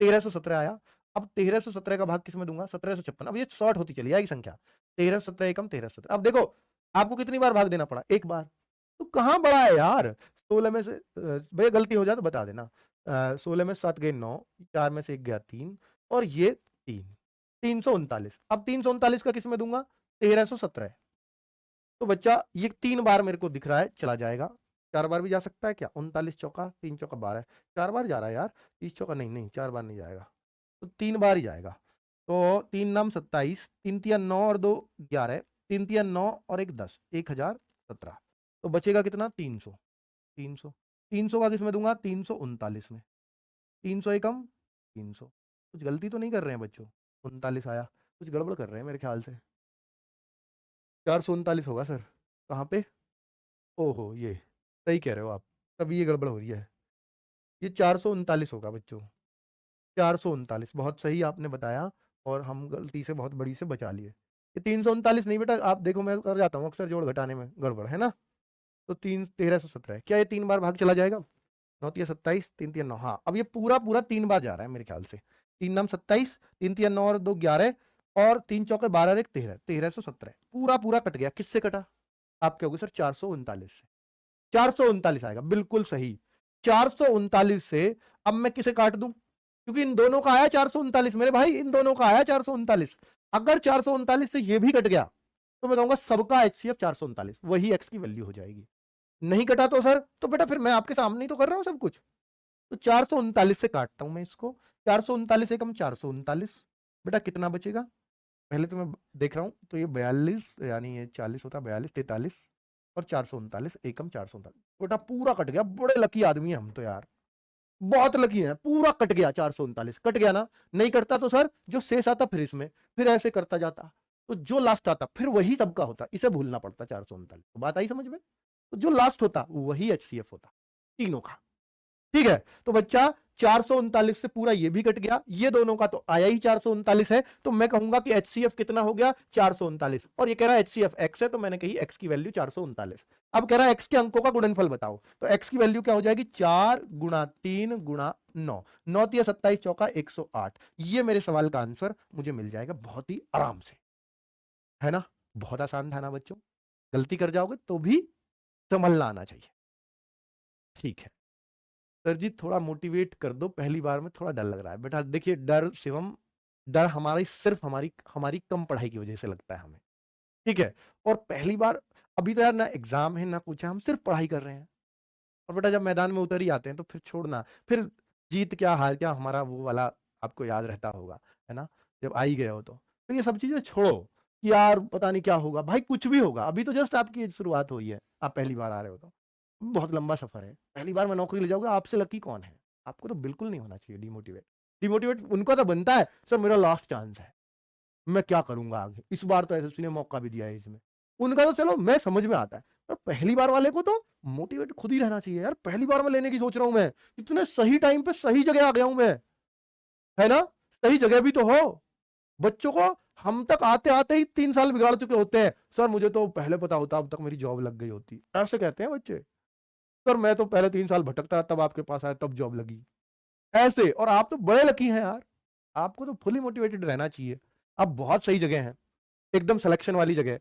1317 आया। अब 1317 का भाग किस में दूंगा? 1756। अब ये शॉर्ट होती चली जाएगी संख्या, 1317 एकम 1317। अब देखो आपको कितनी बार भाग देना पड़ा? एक बार। तो कहां बड़ा है यार? 16 में से भैया गलती हो जाए तो बता देना। 16 में 7 गए 9, 4 में से 1 गया 3, और ये 3, 339। अब 339 का किस में दूंगा? 1317। तो बच्चा ये 3 बार मेरे को दिख रहा है चला जाएगा, 4 बार भी जा सकता है क्या? 39 चौका 3 चौका 12, 4 बार जा रहा है यार। 30 चौका नहीं नहीं, 4 बार नहीं जाएगा, तो 3 बार ही जाएगा। तो 3 नाम 27, 3 तिया 9 और 2 11, 3 तिया 9 और 1 10, 1017। तो बचेगा कितना? 300। 300, 300 का किस में दूंगा? 339 में। 300 एकम 300। कुछ गलती तो नहीं कर रहे हैं बच्चों? 39 आया, कुछ गड़बड़ कर रहे हैं मेरे ख्याल से। 439 होगा सर। कहाँ पे? ओहो ये सही कह रहे हो आप, तभी ये गड़बड़ हो रही है। ये 439 होगा बच्चों, 439। बहुत सही आपने बताया, और हम गलती से बहुत बड़ी से बचा लिए। ये 339 नहीं बेटा, आप देखो मैं कर जाता हूँ अक्सर जोड़ घटाने में गड़बड़ है ना। तो 1317 है, क्या ये 3 बार भाग चला जाएगा? 9×3 = 27, 3×3 = 9। हाँ, अब ये पूरा पूरा 3 बार जा रहा है मेरे ख्याल से। 3×9 = 27, 3×3 = 9 और 2 = 11, और 3×4 = 12 और 1 = 13, 1317 पूरा पूरा कट गया। किससे कटा? आप कहोगे सर 439 से। 439 आएगा, बिल्कुल सही। 439 से अब मैं किसे काट दूं? क्योंकि इन दोनों का आया 439 मेरे भाई, इन दोनों का आया 439। अगर 439 से ये भी कट गया तो मैं कहूंगा सबका HCF 439, वही x की वैल्यू हो जाएगी। नहीं कटा तो सर, तो बेटा फिर मैं आपके सामने ही तो कर रहा हूं सब कुछ। तो 439 से काटता हूं मैं इसको। 439 एकम 439, बेटा कितना बचेगा? पहले तो मैं देख रहा हूं, तो ये 42, यानी ये 40 होता, 42, 43 और 439 एकम 439। बेटा पूरा कट गया, बड़े लकी आदमी हैं हम तो यार, बहुत लकी हैं, पूरा कट गया। 439 कट गया ना। नहीं कटता तो सर जो शेष आता फिर इसमें, फिर ऐसे करता जाता, तो जो लास्ट आता फिर वही सबका होता, इसे भूलना पड़ता 439। बात आई समझ में? तो जो लास्ट होता वही HCF होता तीनों का। ठीक है, तो बच्चा 439 से पूरा ये भी कट गया, ये दोनों का तो आया ही 439 है, तो मैं कहूंगा कि HCF कितना हो गया? 439। और ये कह रहा है HCF x है, तो मैंने कही x की वैल्यू 439। अब कह रहा है x के अंकों का गुणनफल बताओ, तो x की वैल्यू क्या हो जाएगी? 4 × 3 × 9, 9×3 = 27, चौका 108। ये मेरे सवाल का आंसर मुझे मिल जाएगा बहुत ही आराम से, है ना? बहुत आसान था ना बच्चों? गलती कर जाओगे तो भी संभलना आना चाहिए। ठीक है सर जी, थोड़ा मोटिवेट कर दो, पहली बार में थोड़ा डर लग रहा है। बेटा देखिए, डर शिवम, डर हमारी सिर्फ हमारी हमारी कम पढ़ाई की वजह से लगता है हमें, ठीक है? और पहली बार, अभी तो यार ना एग्जाम है ना कुछ है, हम सिर्फ पढ़ाई कर रहे हैं। और बेटा जब मैदान में उतर ही आते हैं तो फिर छोड़ना, फिर जीत क्या हार क्या, हमारा वो वाला आपको याद रहता होगा, है ना? जब आ ही गए हो तो फिर ये सब चीजें छोड़ो कि यार पता नहीं क्या होगा। भाई कुछ भी होगा, अभी तो जस्ट आपकी शुरुआत हुई है, आप पहली बार आ रहे हो तो बहुत लंबा सफर है। पहली बार में नौकरी ले जाओगे, आपसे लकी कौन है? आपको तो बिल्कुल नहीं होना चाहिए डिमोटिवेट। डिमोटिवेट उनको तो बनता है, सर मेरा लास्ट चांस है, मैं क्या करूंगा आगे, इस बार तो एसएससी ने मौका भी दिया है इसमें। उनका तो चलो मैं समझ में आता है, पर पहली बार वाले को तो मोटिवेट खुद ही रहना चाहिए यार। पहली बार में लेने की सोच रहा हूं मैं, इतने सही टाइम पे सही जगह आ गया हूं मैं, है ना? सही जगह भी तो हो। बच्चों को हम तक आते आते ही 3 साल बिगाड़ चुके होते हैं। सर मुझे तो पहले पता होता, अब तक मेरी जॉब लग गई होती, ऐसे कहते हैं बच्चे। सर मैं तो पहले 3 साल भटकता तब आपके पास आया, तब जॉब लगी, ऐसे। और आप तो बड़े लकी हैं यार, आपको तो फुली मोटिवेटेड रहना चाहिए। आप बहुत सही जगह हैं, एकदम सिलेक्शन वाली जगह।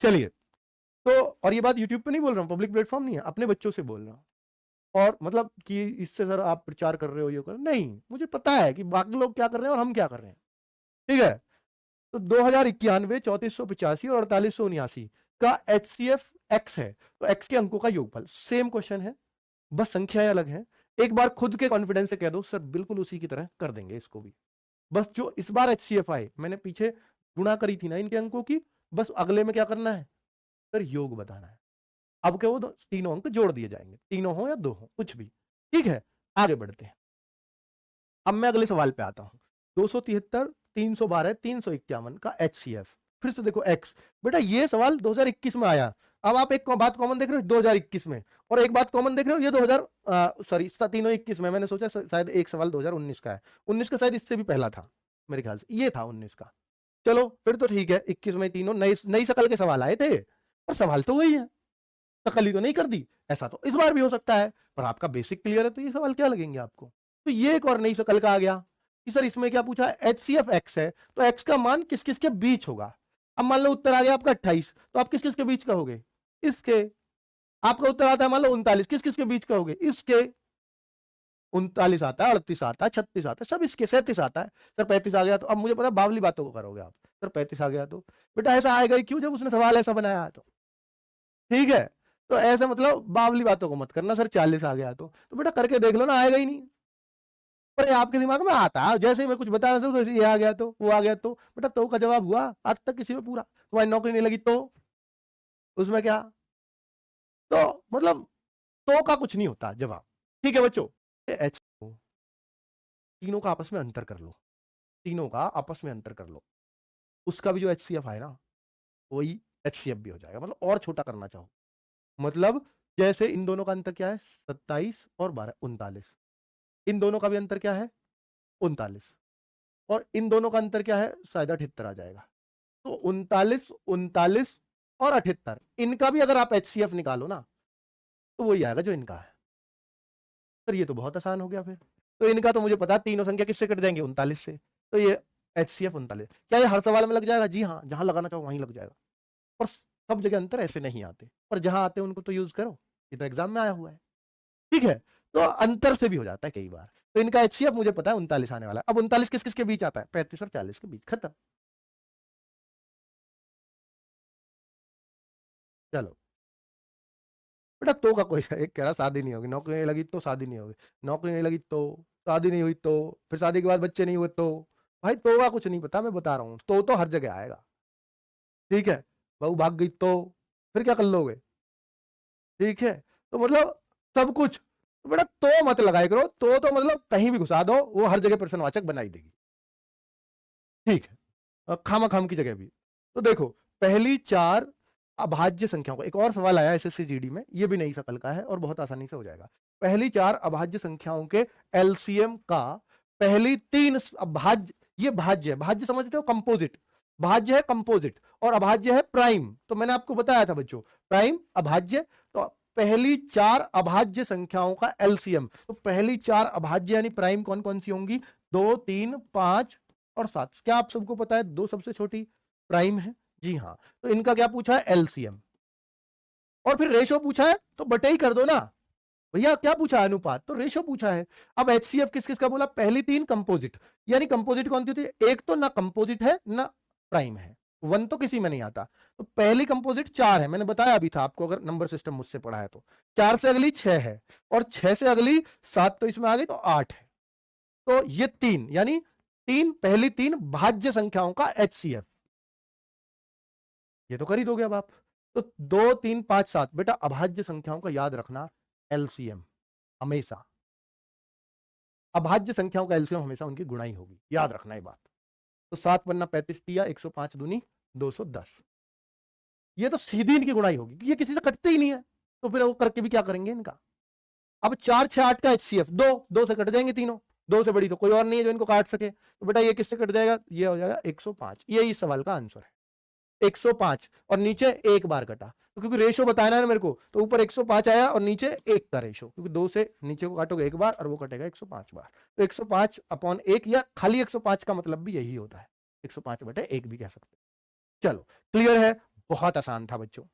चलिए, तो और ये बात यूट्यूब पे नहीं बोल रहा हूँ, पब्लिक प्लेटफॉर्म नहीं है, अपने बच्चों से बोल रहा हूँ। और मतलब कि इससे सर आप प्रचार कर रहे हो, ये कर नहीं, मुझे पता है कि बाकी लोग क्या कर रहे हैं और हम क्या कर रहे हैं, ठीक है? तो 2091, 3485 और 4879 का HCF x है, तो x के अंकों का योगफल। सेम क्वेश्चन है, बस संख्याएं अलग हैं। एक बार खुद के कॉन्फिडेंस से कह दो सर बिल्कुल उसी की तरह कर देंगे इसको भी। बस जो इस बार HCF आए, मैंने पीछे गुणा करी थी ना इनके अंकों की, बस अगले में क्या करना है सर? योग बताना है। अब क्या वो तीनों अंक जोड़ दिए जाएंगे, तीनों हो या दो हो, कुछ भी। ठीक है, आगे बढ़ते हैं। अब मैं अगले सवाल पे आता हूं। 273, 312, 351 का HCF। फिर से देखो x, बेटा ये सवाल 2021 में आया। अब आप एक बात कॉमन देख रहे हो 2021 में, और एक बात कॉमन देख रहे हो ये 2000 सॉरी तीनों 21 में। मैंने सोचा शायद एक सवाल 2019 का है, 19 का शायद इससे भी पहला था मेरे ख्याल से, ये था 19 का। चलो फिर तो ठीक है, 21 में तीनों नई नई शकल के सवाल आए थे, पर सवाल तो वही है, शकल ही तो नहीं कर दी। ऐसा तो इस बार भी हो सकता है, पर आपका बेसिक क्लियर है तो ये सवाल क्या लगेंगे आपको? तो ये एक और नई शकल का आ गया कि सर इसमें क्या पूछा? HCF x है, तो x का मान किस किस के बीच होगा? अब मान लो उत्तर आ गया आपका 28, तो आप किस किस के बीच कहोगे? इसके। आपका उत्तर आता है मान लो 39, किस किस के बीच कहोगे? इसके। 39 आता है, 38 आता है, 36 आता है, सब इसके। 37 आता है। सर 35 आ गया तो अब मुझे पता बावली बातों को करोगे आप। सर 35 आ गया तो बेटा ऐसा आएगा ही क्यों जब उसने सवाल ऐसा बनाया तो, ठीक है? तो ऐसे मतलब बावली बातों को मत करना। सर 40 आ गया तो बेटा करके देख लो ना, आएगा ही नहीं। पर आपके दिमाग में आता है, जैसे ही मैं कुछ बताया सर तो ये आ गया तो वो आ गया तो बेटा तो का जवाब हुआ आज तक किसी में पूरा? तुम्हारी नौकरी नहीं लगी तो उसमें क्या? तो मतलब तो का कुछ नहीं होता जवाब। ठीक है बच्चों, एच तीनों का आपस में अंतर कर लो, तीनों का आपस में अंतर कर लो, उसका भी जो HCF है ना वही HCF भी हो जाएगा। मतलब और छोटा करना चाहो, मतलब जैसे इन दोनों का अंतर क्या है? 27 और 12, 39। इन दोनों का भी अंतर क्या है 39, और इन दोनों का अंतर क्या है शायद 78 आ जाएगा। तो 39, 39 और 78, इनका भी अगर आप HCF निकालो ना तो वही आएगा जो इनका है। सर ये तो बहुत आसान हो गया फिर। तो इनका तो मुझे पता है तीनों संख्या किससे कट जाएंगे 39 से, तो ये HCF 39। क्या ये हर सवाल में लग जाएगा? जी हाँ, जहां लगाना चाहो वहीं लग जाएगा। और सब जगह अंतर ऐसे नहीं आते, पर जहां आते हैं उनको तो यूज करो, ये तो एग्जाम में आया हुआ है। ठीक है, तो अंतर से भी हो जाता है कई बार। तो इनका HCF मुझे पता है 39 आने वाला है। अब 39 किस किस के बीच आता है? 35 और 40 के बीच, खत्म। चलो बेटा, तो का कोई एक कह रहा शादी नहीं होगी, नौकरी नहीं लगी तो शादी नहीं होगी, नौकरी नहीं लगी तो, शादी नहीं हुई तो, फिर शादी के बाद बच्चे नहीं हुए तो। भाई तो का कुछ नहीं पता, मैं बता रहा हूँ, तो हर जगह आएगा। ठीक है, बहू भाग गई तो फिर क्या कर लोगे? ठीक है, तो मतलब सब कुछ। तो बेटा तो मत लगाए करो, तो मतलब कहीं भी घुसा दो, वो हर जगह प्रश्नवाचक बनाई देगी। ठीक है, खामा खाम की जगह भी। तो देखो, पहली चार अभाज्य संख्याओं का एक और सवाल आया एसएससी जीडी में, ये भी नई शकल का है और बहुत आसानी से हो जाएगा। पहली चार अभाज्य संख्याओं के एलसीएम का पहली तीन अभाज्य, ये भाज्य है, भाज्य समझते हो, कंपोजिट, भाज्य है कंपोजिट और अभाज्य है प्राइम। तो मैंने आपको बताया था बच्चों, प्राइम अभाज्य। तो पहली चार अभाज्य संख्याओं का एलसीएम, तो पहली चार अभाज्य यानी प्राइम कौन कौन सी होंगी? 2, 3, 5 और 7। क्या आप सबको पता है 2 सबसे छोटी प्राइम है? जी हाँ। तो इनका क्या पूछा है? एलसीएम। और फिर रेशो पूछा है तो बटे ही कर दो ना भैया। क्या पूछा है? अनुपात। तो रेशो पूछा है। अब एचसीएफ किस किस का बोला? पहली तीन कंपोजिट, यानी कंपोजिट कौन सी होती है? एक तो ना कंपोजिट है ना प्राइम है, वन तो किसी में नहीं आता। तो पहली कंपोजिट 4 है, मैंने बताया अभी था आपको, अगर नंबर सिस्टम मुझसे पढ़ा है तो। 4 से अगली 6 है और 6 से अगली 7, तो इसमें आ गई तो 8 है। तो ये 3, यानी तीन, पहली तीन भाज्य संख्याओं का एचसीएफ, ये तो कर ही दोगे अब आप। तो 2, 3, 5, 7, बेटा अभाज्य संख्याओं का याद रखना एलसीएम हमेशा, अभाज्य संख्याओं का एलसीएम हमेशा उनकी गुणाई होगी, याद रखना ये बात। तो 7 वरना 35 दिया, 105 दूनी 210, ये तो सीधी इनकी गुणाई होगी, ये किसी से कटते ही नहीं है, तो फिर वो करके भी क्या करेंगे इनका। अब 4, 6, 8 का एचसीएफ 2, 2 से कट जाएंगे तीनों, 2 से बड़ी तो कोई और नहीं है जो इनको काट सके। तो बेटा ये किससे कट जाएगा? ये हो जाएगा 105, ये इस सवाल का आंसर है 105। और नीचे एक बार कटा, तो क्योंकि रेशो बताना है ना मेरे को, तो ऊपर 105 आया और नीचे 1 का रेशो, क्योंकि 2 से नीचे को काटोगे एक बार और वो कटेगा 105 बार। तो 105 अपॉन 1, या खाली 105 का मतलब भी यही होता है, 105 बटे 1 भी कह सकते हैं। चलो क्लियर है, बहुत आसान था बच्चों।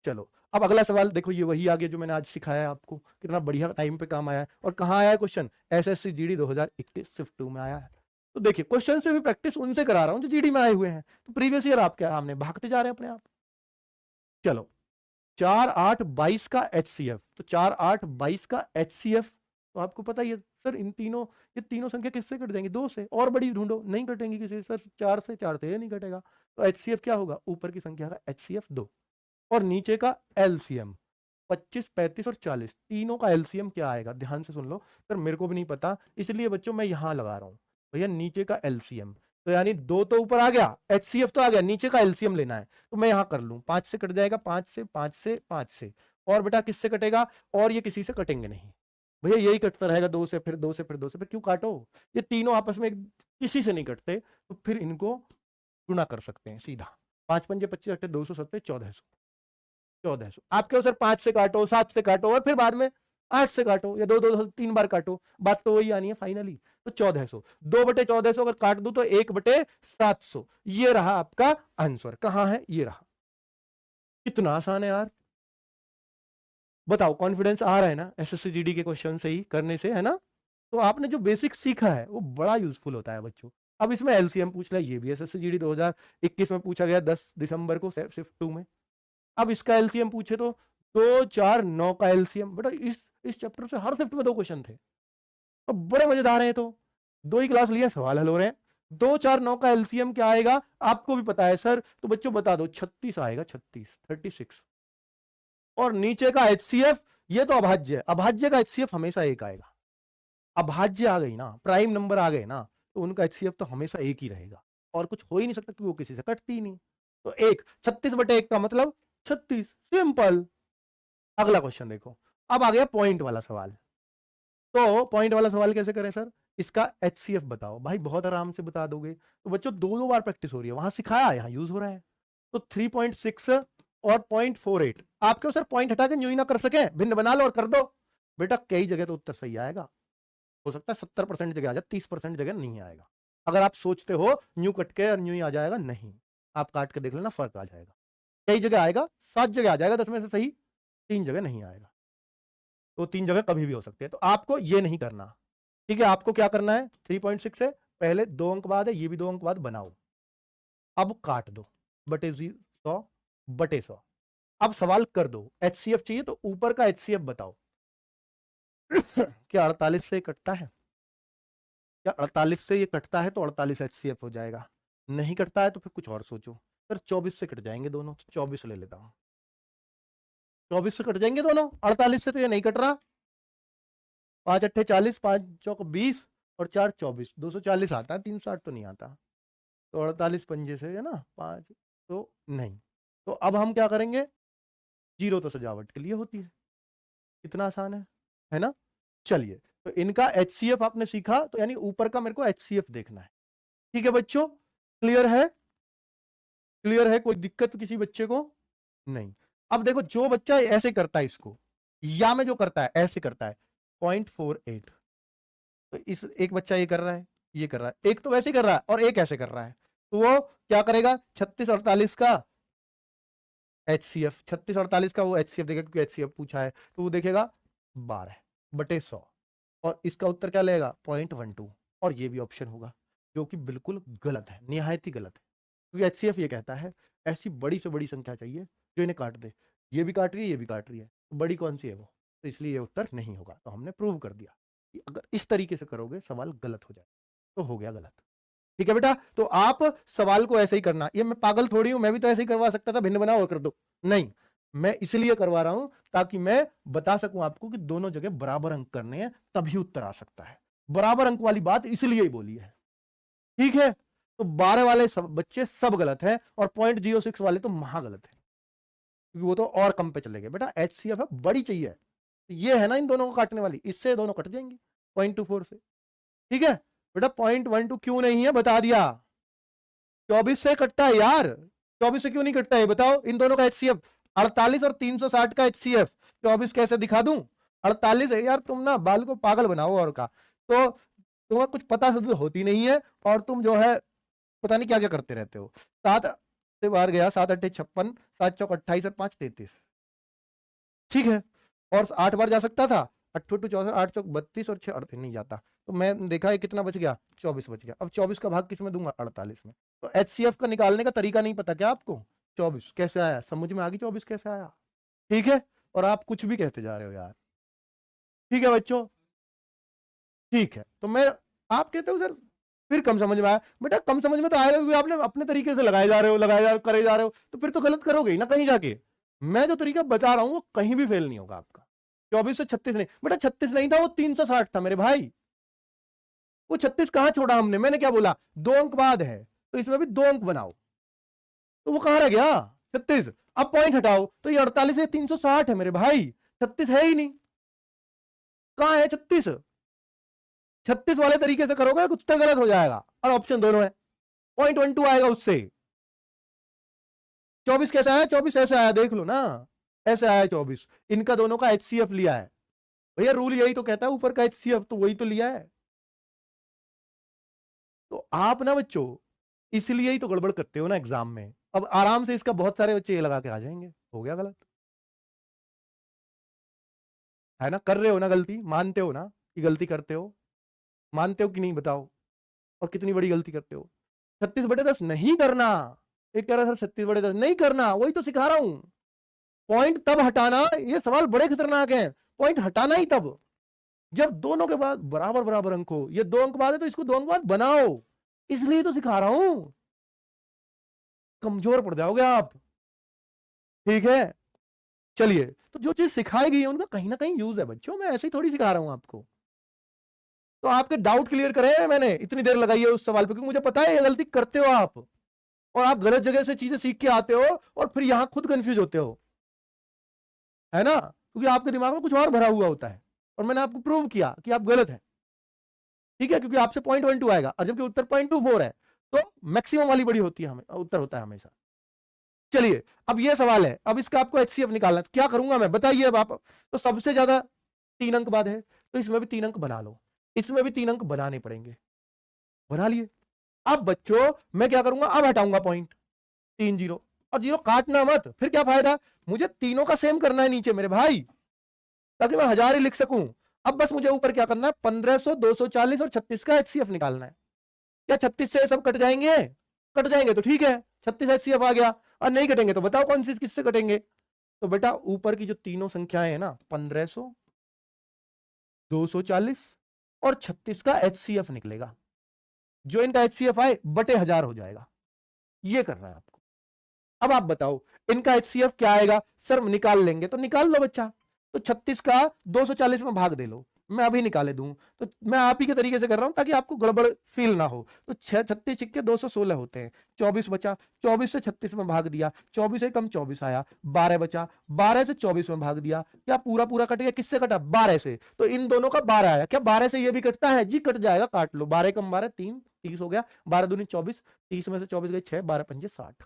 चलो अब अगला सवाल देखो, ये वही आ गया जो मैंने आज सिखाया है आपको, कितना बढ़िया टाइम पे काम आया है। और कहाँ आया है क्वेश्चन? एसएससी जीडी 2021 शिफ्ट 2 में आया है। तो देखिए क्वेश्चन से भी प्रैक्टिस उनसे करा रहा हूं जो जीडी में आए हुए हैं, तो प्रीवियस ईयर आपके सामने भागते जा रहे हैं अपने आप। चलो 4, 8, 22 का एचसीएफ, तो 4, 8, 22 का एचसीएफ तो आपको पता ही है सर, इन तीनों, ये तीनों संख्या किससे कट जाएंगी? 2 से, और बड़ी ढूंढो, नहीं कटेंगी किसी से सर, 4 से, 4 से ये नहीं कटेगा। तो एचसीएफ क्या होगा? ऊपर की संख्या का एचसीएफ 2 और नीचे का एलसीएम 25, 35 और 40, तीनों का एलसीएम क्या आएगा? ध्यान से सुन लो सर, मेरे को भी नहीं पता, इसलिए बच्चों मैं यहां लगा रहा हूं भैया, नीचे का एलसीएम। तो यानी 2 तो ऊपर आ गया, एचसीएफ तो आ गया, नीचे का एलसीएम लेना है, तो मैं यहां कर लूं, 5 से कट जाएगा, 5 से, 5 से, 5 से, और बेटा किससे कटेगा? और ये किसी से कटेंगे नहीं भैया, यही कटता रहेगा, 2 से, फिर 2 से, फिर 2 से, फिर क्यों काटो? ये तीनों आपस में किसी से नहीं कटते, तो फिर इनको गुणा कर सकते हैं सीधा। 5 पंजे 25, 270, 1400, 1400। आप कहो सर 5 से काटो, 7 से काटो और फिर बाद में 8 से काटो, या 2, 2, 3 बार काटो, बात तो वही आनी है फाइनली। तो 1400, 2/1400 अगर काट दू तो 1/700, ये रहा आपका आंसर। कहां है? ये रहा। कितना आसान है यार, बताओ, कॉन्फिडेंस आ रहा है ना एसएससी जीडी के क्वेश्चन से ही करने से, है ना? तो आपने जो बेसिक सीखा है वो बड़ा यूजफुल होता है बच्चों। अब इसमें एलसीएम पूछ लिया, ये भी एसएससी जीडी 2021 में पूछा गया 10 दिसंबर को शिफ्ट 2 में। अब इसका एलसीएम पूछे तो 2, 4, 9 का एलसीएम, बेटा इस चैप्टर से हर शिफ्ट में 2 क्वेश्चन थे, तो बड़े मजेदार है। तो 2 ही क्लास लिए, सवाल हल हो रहे हैं। 2, 4, 9 का एलसीएम क्या आएगा? आपको भी पता है सर, तो बच्चों बता दो, 36 आएगा, 36, 36। और नीचे का एचसीएफ, ये तो अभाज्य है, अभाज्य का एचसीएफ हमेशा 1 आएगा। अभाज्य आ गई ना, प्राइम नंबर आ गए ना, तो उनका एचसीएफ तो हमेशा 1 ही रहेगा, और कुछ हो ही नहीं सकता क्योंकि वो किसी से कटती ही नहीं। तो 1, 36/1 का मतलब 36, सिंपल। अगला क्वेश्चन देखो, अब आ गया पॉइंट वाला सवाल। तो पॉइंट वाला सवाल कैसे करें सर? इसका एचसीएफ बताओ। भाई बहुत आराम से बता दोगे। तो बच्चों 2 बार प्रैक्टिस हो रही है, वहां सिखाया, यहाँ यूज हो रहा है। तो 3.6 और 0.48 आपके सर पॉइंट हटा के न्यू ही ना कर सके, भिन्न बना लो और कर दो। बेटा कई जगह तो उत्तर सही आएगा, हो सकता है 70% जगह आ जाए, 30% जगह नहीं आएगा। अगर आप सोचते हो न्यू कट के और न्यू ही आ जाएगा, नहीं, आप काट के देख लेना, फर्क आ जाएगा। कई जगह आएगा, 7 जगह आ जाएगा 10 में से सही, 3 जगह नहीं आएगा। तो 3 जगह कभी भी हो सकती है। तो आपको ये नहीं करना, ठीक है? आपको क्या करना है? 3.6 है, पहले 2 अंक बाद है, ये भी 2 अंक बाद बनाओ। अब काट दो, बटे 100 बटे 100। अब सवाल कर दो, एचसीएफ चाहिए तो ऊपर का एचसीएफ बताओ। क्या 48 से कटता है? क्या 48 से ये कटता है तो 48 एचसीएफ हो जाएगा? नहीं कटता है तो फिर कुछ और सोचो। सर 24 से कट जाएंगे दोनों, तो 24 ले लेता हूं। 24 से कट जाएंगे दोनों, 48 से तो ये नहीं कट रहा। 5 अट्ठे 40, 5 चौक 20 और 4 24, 240 आता है, 360 तो नहीं आता। तो 48 पंजे से है ना 5, तो नहीं। तो अब हम क्या करेंगे? 0 तो सजावट के लिए होती है, इतना आसान है ना? चलिए, तो इनका एचसीएफ आपने सीखा, तो यानी ऊपर का मेरे को एचसीएफ देखना है। ठीक है बच्चों, क्लियर है? क्लियर है? कोई दिक्कत किसी बच्चे को? नहीं। अब देखो, जो बच्चा ऐसे करता है इसको, या में जो करता है ऐसे करता है 0.48, तो इस एक बच्चा ये कर रहा है, ये कर रहा है, एक तो वैसे ही कर रहा है और एक ऐसे कर रहा है, तो वो क्या करेगा? 36-48 का एचसीएफ, 36-48 का वो एचसीएफ देखेगा, क्योंकि एचसीएफ पूछा है, तो वो देखेगा 12 बटे 100, और इसका उत्तर क्या लेगा? 0.12, और ये भी ऑप्शन होगा, जो कि बिल्कुल गलत है, निहायत ही गलत है। क्योंकि एचसीएफ ये कहता है ऐसी बड़ी से बड़ी संख्या चाहिए जो इन्हें काट दे। ये भी काट रही है, ये भी काट रही है, तो बड़ी कौन सी है वो? तो इसलिए ये उत्तर नहीं होगा। तो हमने प्रूव कर दिया कि अगर इस तरीके से करोगे सवाल गलत हो जाए, तो हो गया गलत। ठीक है बेटा? तो आप सवाल को ऐसे ही करना। ये मैं पागल थोड़ी हूं, मैं भी तो ऐसे ही करवा सकता था, भिन्न बनाओ और कर दो। नहीं, मैं इसलिए करवा रहा हूं ताकि मैं बता सकूं आपको कि दोनों जगह बराबर अंक करने हैं, तभी उत्तर आ सकता है। बराबर अंक वाली बात इसलिए ही बोली है। ठीक है? तो 12 वाले बच्चे सब गलत हैं, और 0.06 वाले तो महा गलत है, क्योंकि वो तो और कम पे चले गए। बेटा एचसीएफ है, बड़ी चाहिए, ये है ना इन दोनों को काटने वाली, इससे दोनों कट जाएंगी 0.24 से। ठीक है बेटा? 0.12 क्यों नहीं है, बता दिया। 24 से कटता है यार, 24 से क्यों नहीं कटता है बताओ? इन दोनों का एचसीएफ 48 और 360 का एचसीएफ 24 कैसे दिखा दूं? 48 है यार, तुम ना बाल को पागल बनाओ और का, तो तुम्हें कुछ पता से होती नहीं है, और तुम जो है पता नहीं क्या क्या करते रहते हो। 7 से बाहर गया, 7 अट्ठे 56, 7 चौक 28 और 5 33। ठीक है? और 8 बार जा सकता था, 8 टू 64, 8 चौक 32 और 6 38 नहीं जाता। तो मैं देखा है कितना बच गया? 24 बच गया। अब 24 का भाग किस में दूंगा? 48 में। तो एचसीएफ का निकालने का तरीका नहीं पता क्या आपको? 24 कैसे आया, समझ में आ गई 24 कैसे आया? ठीक है? और आप कुछ भी कहते जा रहे हो यार। ठीक है बच्चों? ठीक है, तो मैं, आप कहते हो सर फिर कम समझ में आया। बेटा कम समझ में तो आएगा, क्योंकि आपने अपने तरीके से लगाए जा रहे हो, लगाए जा रहे हो, करे जा रहे हो, तो फिर तो गलत करोगे ही ना कहीं जाके। मैं जो तरीका बता रहा हूं वो कहीं भी फेल नहीं होगा आपका। 24 से 36 नहीं, बेटा 36 नहीं था, वो 360 था मेरे भाई। वो 36 कहां छोड़ा हमने? मैंने क्या बोला? 2 अंक बाद है, तो इसमें भी 2 अंक बनाओ, तो वो कहां रह गया? 36। अब पॉइंट हटाओ, तो ये 48 से 360 है मेरे भाई, 36 है ही नहीं। कहां है 36? 36 वाले तरीके से करोगे उत्तर गलत हो जाएगा, और ऑप्शन दोनों है, 0.12 आएगा उससे। 24 कैसे आया? 24 ऐसे आया, देख लो ना, ऐसे आया 24। इनका दोनों का एचसीएफ लिया है भैया, रूल यही तो कहता है ऊपर का एचसीएफ, तो वही तो लिया है। तो आप ना बच्चों इसलिए ही तो गड़बड़ करते हो ना एग्जाम में। अब आराम से इसका बहुत सारे बच्चे ये लगा के आ जाएंगे, हो गया गलत। है ना? कर रहे हो ना गलती, मानते हो ना कि गलती करते हो? मानते हो कि नहीं बताओ? और कितनी बड़ी गलती करते हो? 36/10 नहीं करना। एक कह रहा सर 36/10 नहीं करना, वही तो सिखा रहा हूं। पॉइंट तब हटाना, ये सवाल बड़े खतरनाक है। पॉइंट हटाना ही तब जब दोनों के बाद बराबर बराबर अंक हो। ये 2 अंक बाद है तो इसको 2 अंक बाद बनाओ, इसलिए तो सिखा रहा हूं, कमजोर पड़ जाओगे आप। ठीक है? चलिए, तो जो चीज सिखाई गई है उनका कहीं ना कहीं यूज है बच्चों, मैं ऐसे ही थोड़ी सिखा रहा हूं आपको। तो आपके डाउट क्लियर करे, मैंने इतनी देर लगाई है उस सवाल पे, क्योंकि मुझे पता है ये गलती करते हो आप, और आप गलत जगह से चीजें सीख के आते हो और फिर यहां खुद कंफ्यूज होते हो, है ना? क्योंकि आपके दिमाग में कुछ और भरा हुआ होता है। और मैंने आपको प्रूव किया कि आप गलत हैं, ठीक है, क्योंकि आपसे 0.12 आएगा और जबकि उत्तर 0.24 है, तो मैक्सिमम वाली बड़ी होती है, हमें उत्तर होता है हमेशा। चलिए, अब ये सवाल है, अब इसका आपको एचसीएफ निकालना है, तो क्या करूंगा मैं, बताइए अब आप। तो सबसे ज्यादा 3 अंक बाद है, तो इसमें भी 3 अंक बना लो, इसमें भी 3 अंक बनाने पड़ेंगे, बना लिए। अब बच्चों मैं क्या करूंगा, अब हटाऊंगा पॉइंट, 3 जीरो, और जीरो काटना मत, फिर क्या फायदा, मुझे तीनों का सेम करना है नीचे मेरे भाई, ताकि मैं 1000 ही लिख सकूं। अब बस मुझे ऊपर क्या करना है, 1500, 240 और 36 का एचसीएफ निकालना है। क्या 36 से सब कट जाएंगे, कट जाएंगे तो ठीक है, 36 एचसीएफ आ गया, और नहीं कटेंगे तो बताओ कौन सी किससे कटेंगे। तो बेटा ऊपर की जो तीनों संख्याएं हैं ना, 1500, 240 और 36 का एचसीएफ निकलेगा, जो इनका एचसीएफ आए बटे 1000 हो जाएगा, ये करना है आपको। अब आप बताओ इनका एचसीएफ क्या आएगा, सर निकाल लेंगे, तो निकाल लो बच्चा, तो 36 का 240 में भाग दे लो, मैं अभी निकाले दूं, तो मैं आप ही के तरीके से कर रहा हूं ताकि आपको गड़बड़ फील ना हो। तो 36 छिक्के 216 होते हैं, 24 बचा, 24 से 36 में भाग दिया, 24 से कम 24 आया, 12 बचा, 12 से 24 में भाग दिया, क्या पूरा पूरा कट गया, किससे कटा, 12 से, तो इन दोनों का 12 आया, क्या 12 से ये भी कटता है जी, कट जाएगा, काट लो, 12 कम 12 3, 30 हो गया, 12 दूनी 24, 30 में से 24 गए 6, 12 पंजे 60,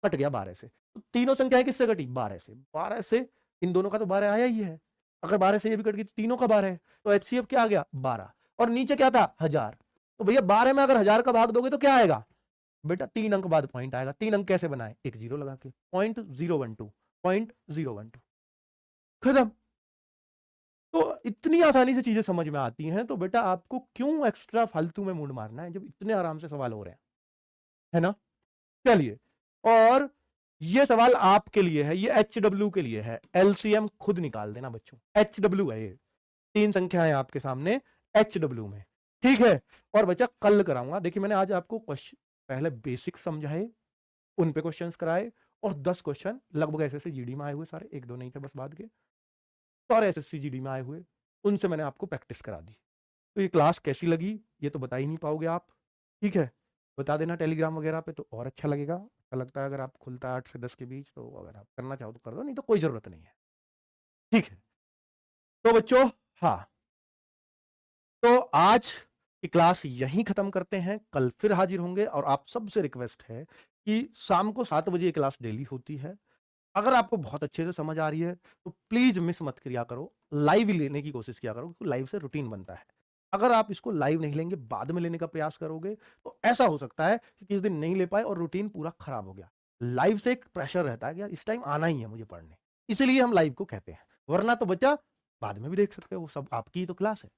कट गया 12 से। तो तीनों संख्याएं किससे कटी, 12 से, 12 से इन दोनों का तो 12 आया ही है, अगर 12 से ये भी कट गई तो तीनों का 12 है, तो एचसीएफ क्या आ गया 12, और नीचे क्या था 1000, तो भैया 12 में अगर 1000 का भाग दोगे तो क्या आएगा बेटा, 3 अंक बाद पॉइंट आएगा। 3 अंक कैसे बनाए, एक जीरो लगा के, 0.012, 0.012, खत्म। तो इतनी आसानी से चीजें समझ में आती हैं, तो बेटा आपको क्यों एक्स्ट्रा फालतू में मूड मारना है जब इतने आराम से सवाल हो रहे हैं, है ना। चलिए, और ये सवाल आपके लिए है, ये HW के लिए है, LCM खुद निकाल देना बच्चों, HW है ये, 3 संख्या है आपके सामने HW में, ठीक है। और बच्चा कल कराऊंगा, देखिए मैंने आज आपको क्वेश्चन पहले बेसिक समझाए, उन पे क्वेश्चंस कराए, और 10 क्वेश्चन लगभग एसएससी जीडी में आए हुए सारे, एक दो नहीं थे बस बाद के, सारे एसएससी जीडी में आए हुए, उनसे मैंने आपको प्रैक्टिस करा दी। तो ये क्लास कैसी लगी ये तो बता ही नहीं पाओगे आप, ठीक है, बता देना टेलीग्राम वगैरह पे तो और अच्छा लगेगा, अच्छा लगता है अगर आप खुलता है 8 से 10 के बीच, तो अगर आप करना चाहो तो कर दो, नहीं तो कोई जरूरत नहीं है, ठीक है। तो बच्चों, हाँ, तो आज की क्लास यहीं खत्म करते हैं, कल फिर हाजिर होंगे, और आप सबसे रिक्वेस्ट है कि शाम को 7 बजे क्लास डेली होती है, अगर आपको बहुत अच्छे से समझ आ रही है तो प्लीज मिस मत किया करो, लाइव लेने की कोशिश किया करो, क्योंकि लाइव से रूटीन बनता है। अगर आप इसको लाइव नहीं लेंगे, बाद में लेने का प्रयास करोगे, तो ऐसा हो सकता है कि किसी दिन नहीं ले पाए और रूटीन पूरा खराब हो गया। लाइव से एक प्रेशर रहता है कि यार इस टाइम आना ही है मुझे पढ़ने, इसलिए हम लाइव को कहते हैं, वरना तो बच्चा बाद में भी देख सकते हो, वो सब आपकी ही तो क्लास है।